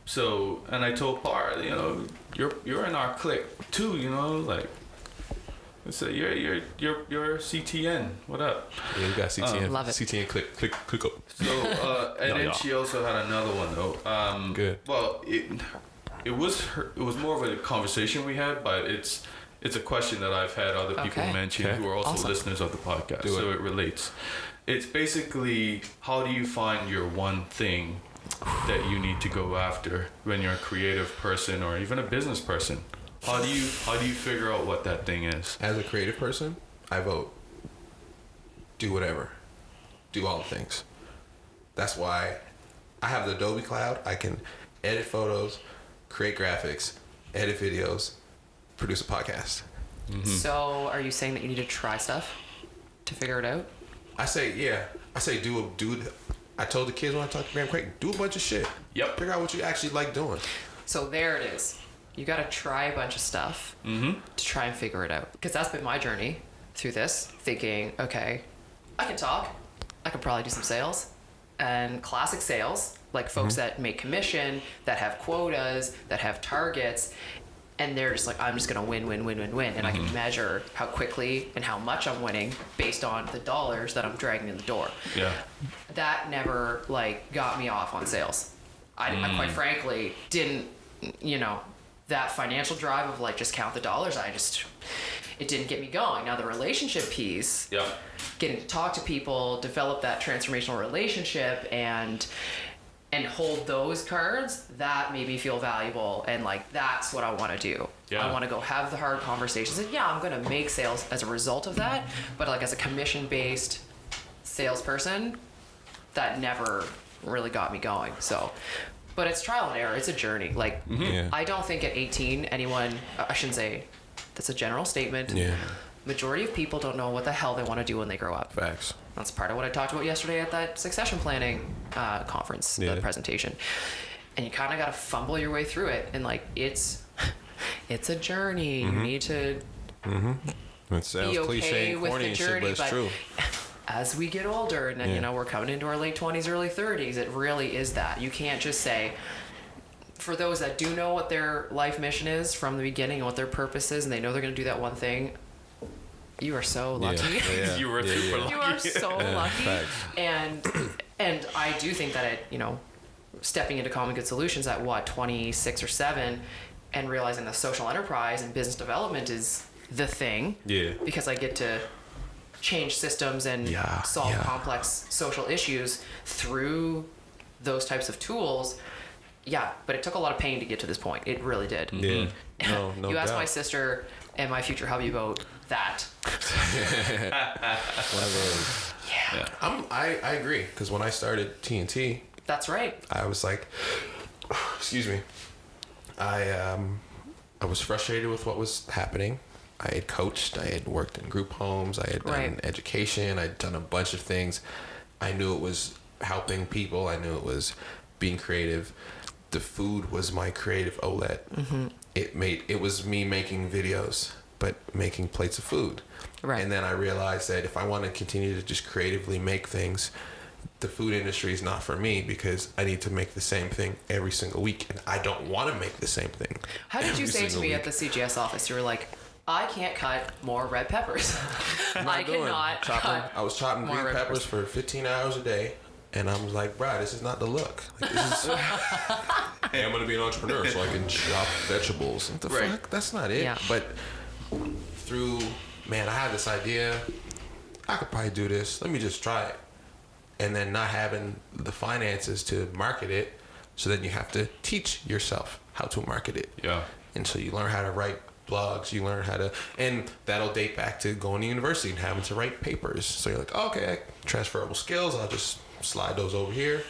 So, and I told Par, you know, you're in our clique too. You know, like. So you're CTN. What up? Yeah, you got CTN. Love it. CTN click up. So and then she also had another one though. Good. Well, it was more of a conversation we had, but it's a question that I've had other people mention who are also listeners of the podcast. So it relates. It's basically, how do you find your one thing that you need to go after when you're a creative person or even a business person? How do you figure out what that thing is? As a creative person, I vote. Do whatever. Do all the things. That's why I have the Adobe Cloud. I can edit photos, create graphics, edit videos, produce a podcast. So are you saying that you need to try stuff to figure it out? I say do. I told the kids when I talked to Graham Craig, do a bunch of shit. Yep. Figure out what you actually like doing. So there it is. You got to try a bunch of stuff to try and figure it out. Because that's been my journey through this, thinking, okay, I can talk. I can probably do some sales. And classic sales, like folks that make commission, that have quotas, that have targets, and they're just like, I'm just going to win. And I can measure how quickly and how much I'm winning based on the dollars that I'm dragging in the door. Yeah. That Never, like, got me off on sales. I quite frankly didn't, that financial drive of like just count the dollars, it didn't get me going. Now the relationship piece, getting to talk to people, develop that transformational relationship and hold those cards, that made me feel valuable, and like that's what I want to do. I want to go have the hard conversations, and I'm going to make sales as a result of that, but like as a commission-based salesperson, that never really got me going. So but it's trial and error. It's a journey. Like, I don't think at 18, anyone, I shouldn't say, that's a general statement. Yeah. Majority of people don't know what the hell they want to do when they grow up. Facts. That's part of what I talked about yesterday at that succession planning conference, the presentation. And you kind of got to fumble your way through it. And like, it's a journey. You need to It sounds be okay cliche and with corny the and shit, journey, but it's true. As we get older and we're coming into our late 20s, early 30s, it really is that. You can't just say, for those that do know what their life mission is from the beginning and what their purpose is, and they know they're going to do that one thing, You are so lucky. You were super lucky. You are so lucky. Facts. And I do think that stepping into Common Good Solutions at 26 or 7 and realizing that social enterprise and business development is the thing. Yeah. Because I get to change systems and solve complex social issues through those types of tools. Yeah, but it took a lot of pain to get to this point. It really did. Yeah. No You asked doubt. my sister and my future hubby about that. One of those. Yeah. I agree, because when I started TNT, That's right. I was like, excuse me, I was frustrated with what was happening. I had coached, I had worked in group homes, I had done education, I'd done a bunch of things. I knew it was helping people, I knew it was being creative. The food was my creative outlet. Mm-hmm. It was me making videos, but making plates of food. Right. And then I realized that if I want to continue to just creatively make things, the food industry is not for me, because I need to make the same thing every single week, and I don't want to make the same thing. How did you say to me at the CGS office, you were like, I can't cut more red peppers. I cannot cut I was chopping more green red peppers for 15 hours a day, and I was like, bro, this is not the look. Like, this is, hey, I'm going to be an entrepreneur so I can chop vegetables. What the fuck? That's not it. Yeah. But I had this idea. I could probably do this. Let me just try it. And then not having the finances to market it, so then you have to teach yourself how to market it. Yeah. And so you learn how to write blogs, you learn how to, and that'll date back to going to university and having to write papers. So you're like, oh, okay, transferable skills, I'll just slide those over here.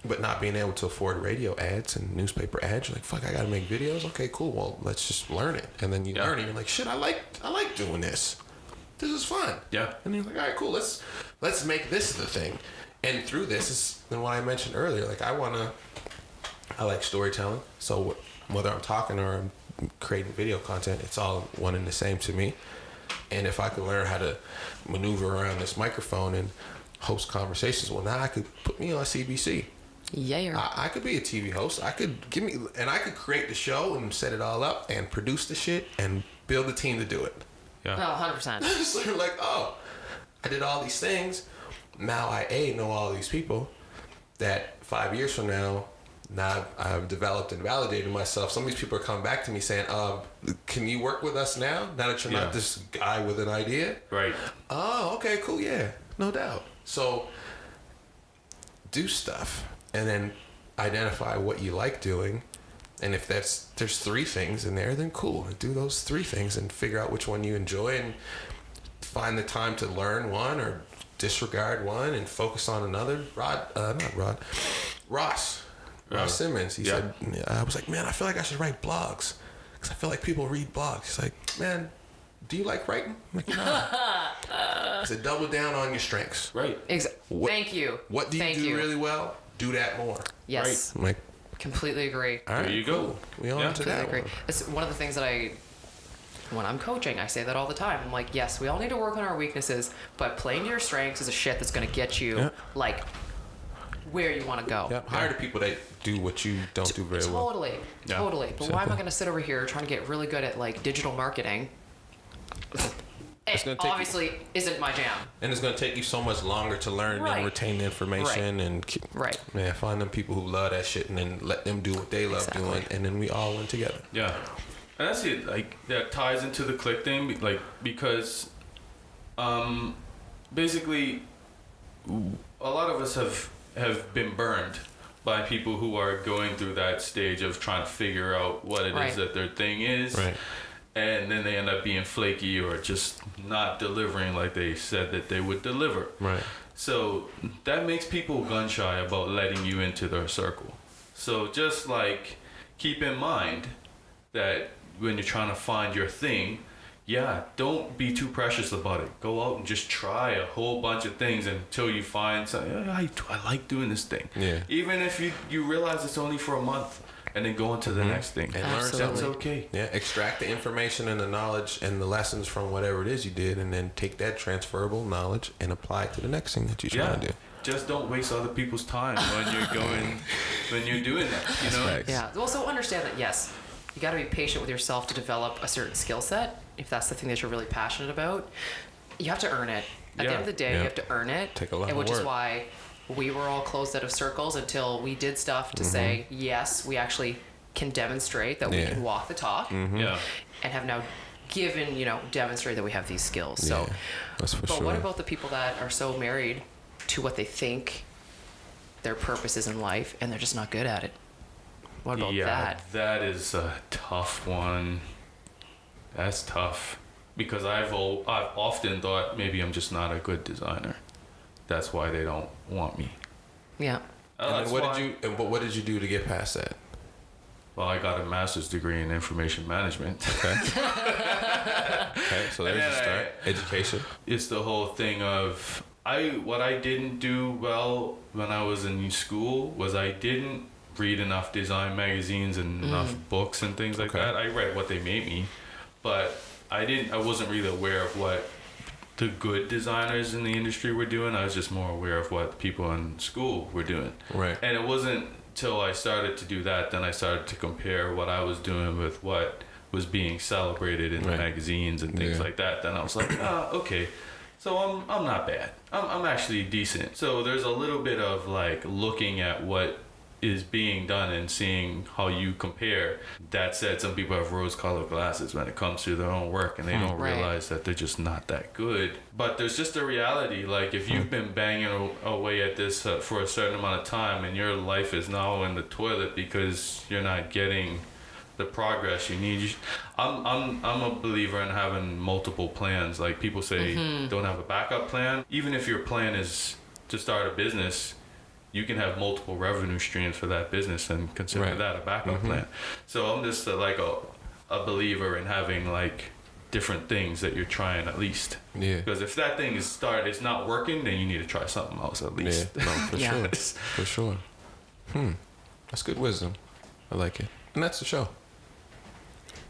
But not being able to afford radio ads and newspaper ads, you're like, fuck, I gotta make videos. Okay, cool. Well, let's just learn it. And then you learn it. You're like, shit, I like doing this. This is fun. Yeah. And you're like, all right, cool. Let's make this the thing. And through this is what I mentioned earlier. Like, I like storytelling. So whether I'm talking or I'm creating video content, it's all one and the same to me. And if I could learn how to maneuver around this microphone and host conversations, well, now I could put me on CBC. Yeah. I could be a TV host. I could create the show and set it all up and produce the shit and build a team to do it. Yeah. Oh, 100%. It's like, oh, I did all these things. Now I know all these people that 5 years from now I've developed and validated myself. Some of these people are coming back to me saying, can you work with us now that you're not this guy with an idea? Right. Oh, okay, cool, yeah, no doubt. So do stuff and then identify what you like doing. And if there's 3 things in there, then cool. Do those 3 things and figure out which one you enjoy and find the time to learn one or disregard one and focus on another. Ross Simmons. He said, I was like, man, I feel like I should write blogs because I feel like people read blogs. He's like, man, do you like writing? I'm like, no. He said, double down on your strengths. Right. Thank you. What do you do really well? Do that more. Yes. Right. I'm like, completely agree. all right, there you go. We on to that Completely agree. one. It's one of the things that when I'm coaching, I say that all the time. I'm like, yes, we all need to work on our weaknesses, but playing to your strengths is a shit that's going to get you like where you want to go. Yeah. Hire the people that do what you don't do very well. Totally. But why am I going to sit over here trying to get really good at like digital marketing? It obviously isn't my jam. And it's going to take you so much longer to learn and retain the information and find them people who love that shit and then let them do what they love doing, and then we all win together. Yeah. And that's it. Like, that ties into the click thing, like, because basically a lot of us have been burned by people who are going through that stage of trying to figure out what it is that their thing is. Right. And then they end up being flaky or just not delivering like they said that they would deliver. Right. So that makes people gun shy about letting you into their circle. So just like keep in mind that when you're trying to find your thing, don't be too precious about it. Go out and just try a whole bunch of things until you find something. I like doing this thing. Yeah. Even if you realize it's only for a month. And then go into the next thing. And learn something. That's okay. Yeah, extract the information and the knowledge and the lessons from whatever it is you did, and then take that transferable knowledge and apply it to the next thing that you're trying to do. Just don't waste other people's time when you're doing that. You know? Facts. Yeah. Also understand that, yes, you got to be patient with yourself to develop a certain skill set. if that's the thing that you're really passionate about, you have to earn it. At the end of the day, Yeah. you have to earn it. Take a lot of which is work. why we were all closed out of circles until we did stuff to say, yes, we actually can demonstrate that we Yeah. can walk the talk. Yeah. And have now given, demonstrate that we have these skills. So, Yeah, that's for but sure. what about the people that are so married to what they think their purpose is in life and they're just not good at it? What about that? That is a tough one. That's tough because I've often thought maybe I'm just not a good designer. That's why they don't want me. Yeah. And then what did you do to get past that? Well, I got a master's degree in information management. Okay. Okay, so there's And your then start. Education. It's the whole thing of what I didn't do well when I was in school was I didn't read enough design magazines and enough books and things like Okay. that. I read what they made me, but I wasn't really aware of what the good designers in the industry were doing. I was just more aware of what people in school were doing. Right. And it wasn't till I started to do that, then I started to compare what I was doing with what was being celebrated in the Right. magazines and things Yeah. like that. Then I was like, okay, so I'm not bad. I'm actually decent. So there's a little bit of like looking at what is being done and seeing how you compare. That said, some people have rose-colored glasses when it comes to their own work, and they don't Right. realize that they're just not that good. But there's just a reality. Like if you've been banging away at this for a certain amount of time, and your life is now in the toilet because you're not getting the progress you need. I'm a believer in having multiple plans. Like people say, don't have a backup plan. Even if your plan is to start a business, you can have multiple revenue streams for that business and consider Right. that a backup plan. So I'm just like a believer in having like different things that you're trying at least. Yeah. Because if that thing it's not working, then you need to try something else at least. Yeah, no, for Yeah. sure. For sure. That's good wisdom. I like it. And that's the show.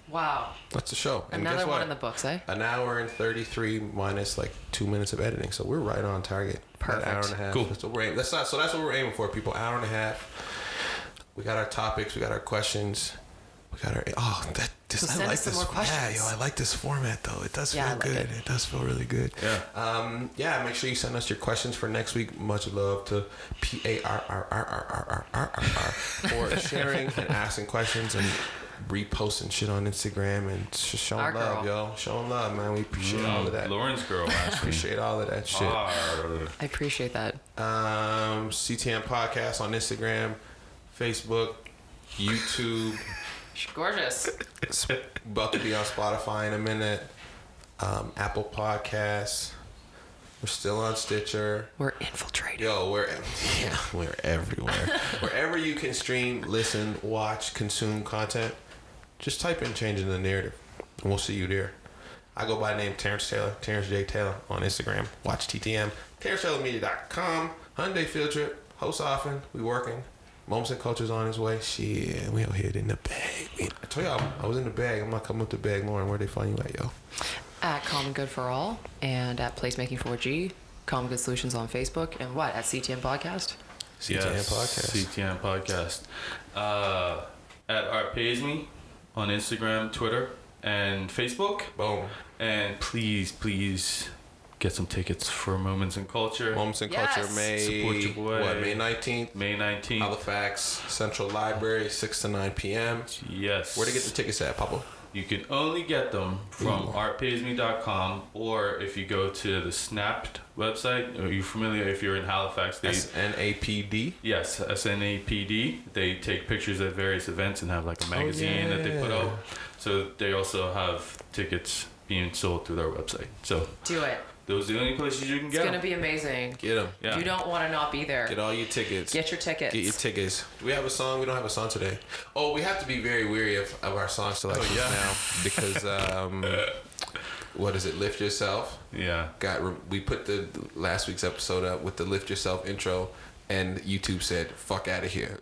Wow. That's the show. And Another guess one what? in the books, eh? An hour and 33 minus like 2 minutes of editing. So we're right on target. Perfect. An hour and a half. Cool. That's what we're aiming. So that's what we're aiming for, people. Hour and a half. We got our topics. We got our questions. We got our. Oh, So I send like us some this. more questions. Yeah, I like this format though. It does Yeah, I feel like good. it. It does feel really good. Yeah. Yeah. Make sure you send us your questions for next week. Much love to PARRRRRRRR for sharing and asking questions and reposting shit on Instagram and showing Our love, girl. yo. Showing love, man. We appreciate all of that. Lauren's girl, actually. Appreciate all of that shit. I appreciate that. CTM Podcast on Instagram, Facebook, YouTube. She's gorgeous. It's about to be on Spotify in a minute. Apple Podcasts. We're still on Stitcher. We're infiltrated. Yo, we're everywhere. Wherever you can stream, listen, watch, consume content, just type in Changing the Narrative, and we'll see you there. I go by the name Terrence Taylor, Terrence J. Taylor on Instagram. Watch TTM, TerrenceTaylorMedia.com. Hyundai Field Trip, host often. We working. Moments and Culture's on his way. Shit, we out here in the bag. I told y'all I was in the bag. I'm not coming with the bag. Lauren, where they find you at, yo? At Common Good for All and at Placemaking 4G. Common Good Solutions on Facebook. And what? At CTM Podcast? CTM Podcast. CTM Podcast. At Art Pays Me on Instagram, Twitter, and Facebook. Boom. And please get some tickets for Moments in Culture. Moments in Yes. Culture, Support your boy. May 19th? May 19th. Halifax Central Library, 6 to 9 p.m. Yes. Where to get the tickets at, Pablo? You can only get them from artpaysme.com, or if you go to the Snapped website. Are you familiar? If you're in Halifax, they SNAPD. yes, SNAPD. They take pictures at various events and have like a magazine that they put yeah. out. So they also have tickets being sold through their website. So Do it. those are the only places you can It's get going to them. be amazing. Get them. Yeah. You don't want to not be there. Get all your tickets. Get your tickets. Get your tickets. Do we have a song? We don't have a song today. Oh, we have to be very weary of our song selections now because what is it? Lift Yourself. Yeah. We put the last week's episode up with the Lift Yourself intro, and YouTube said "fuck out of here."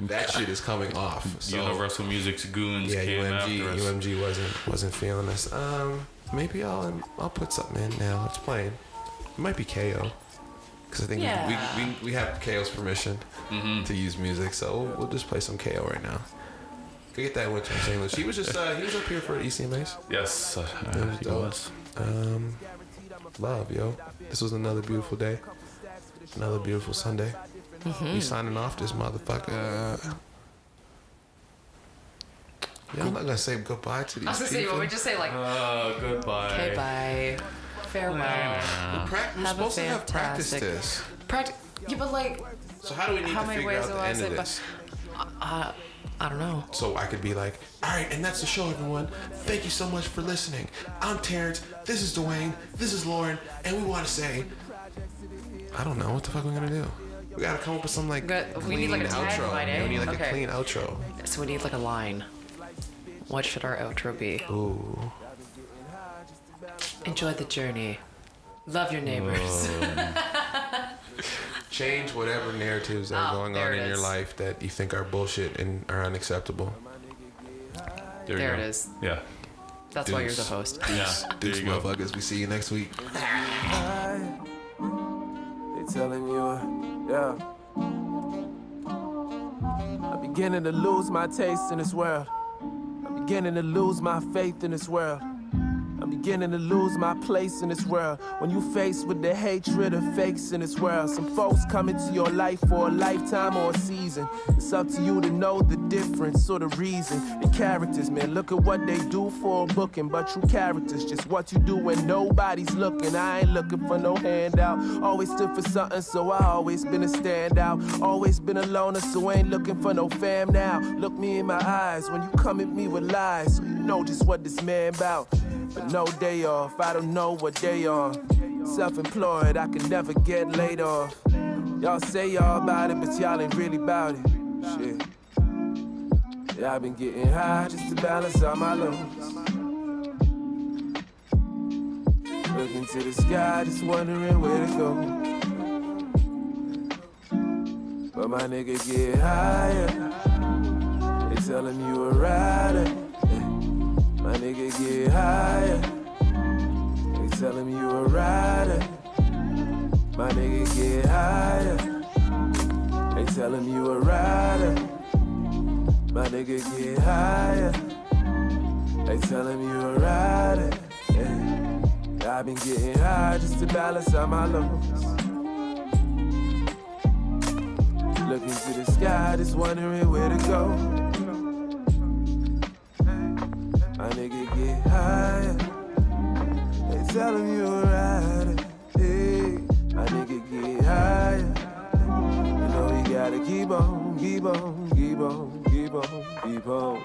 That shit is coming off. So, Universal Music's Goons yeah, came after us. UMG wasn't feeling us. Maybe I'll put something in now. It's playing. It might be KO. Because I think Yeah. we have KO's permission to use music, so we'll just play some KO right now. Forget that winter in St. Louis. He was just he was up here for ECMAs. Yes, he was. Love, yo. This was another beautiful day. Another beautiful Sunday. We signing off this motherfucker. Yeah, I'm not gonna say goodbye to these I was gonna say, people. you want me to just say like, Goodbye. okay, bye, farewell. We're supposed to have practiced this. Yeah, but like, So how do we need how to many figure ways out do the I end say of bye? this? I don't know. So I could be like, all right, and that's the show, everyone. Thank you so much for listening. I'm Terrence. This is Dwayne. This is Lauren, and we want to say, I don't know what the fuck we're gonna do. We gotta come up with some like We need like a outro. tagline, eh? We need like Okay. a clean outro. So we need like a line. What should our outro be? Ooh. Enjoy the journey. Love your neighbors. Change whatever narratives that are going on in your life that you think are bullshit and are unacceptable. There it is. Yeah. That's why you're the host. Yeah. Deuce, motherfuckers. We see you next week. They telling you, yeah. I'm beginning to lose my taste in this world. I'm beginning to lose my faith in this world. I'm beginning to lose my place in this world. When you faced with the hatred of fakes in this world, some folks come into your life for a lifetime or a season. It's up to you to know the difference or the reason. The characters, man, look at what they do for a booking, but true characters, just what you do when nobody's looking. I ain't looking for no handout. Always stood for something, so I always been a standout. Always been a loner, so ain't looking for no fam now. Look me in my eyes when you come at me with lies, so you know just what this man bout. But no day off, I don't know what day on. Self-employed, I can never get laid off. Y'all say y'all about it, but y'all ain't really about it. Shit. Yeah, I've been getting high just to balance out my lows. Looking to the sky, just wondering where to go. But my nigga get higher. They tell him you a rider. My nigga get higher. They tell him you a rider. My nigga get higher. They tell him you a rider. My nigga get higher. They tell him you a rider. Yeah. I've been getting high just to balance out my lows. Looking to the sky, just wondering where to go. My nigga get higher. They tell him you a rider. Hey, my nigga get higher. You know you gotta keep on, keep on, keep on, keep on, keep on.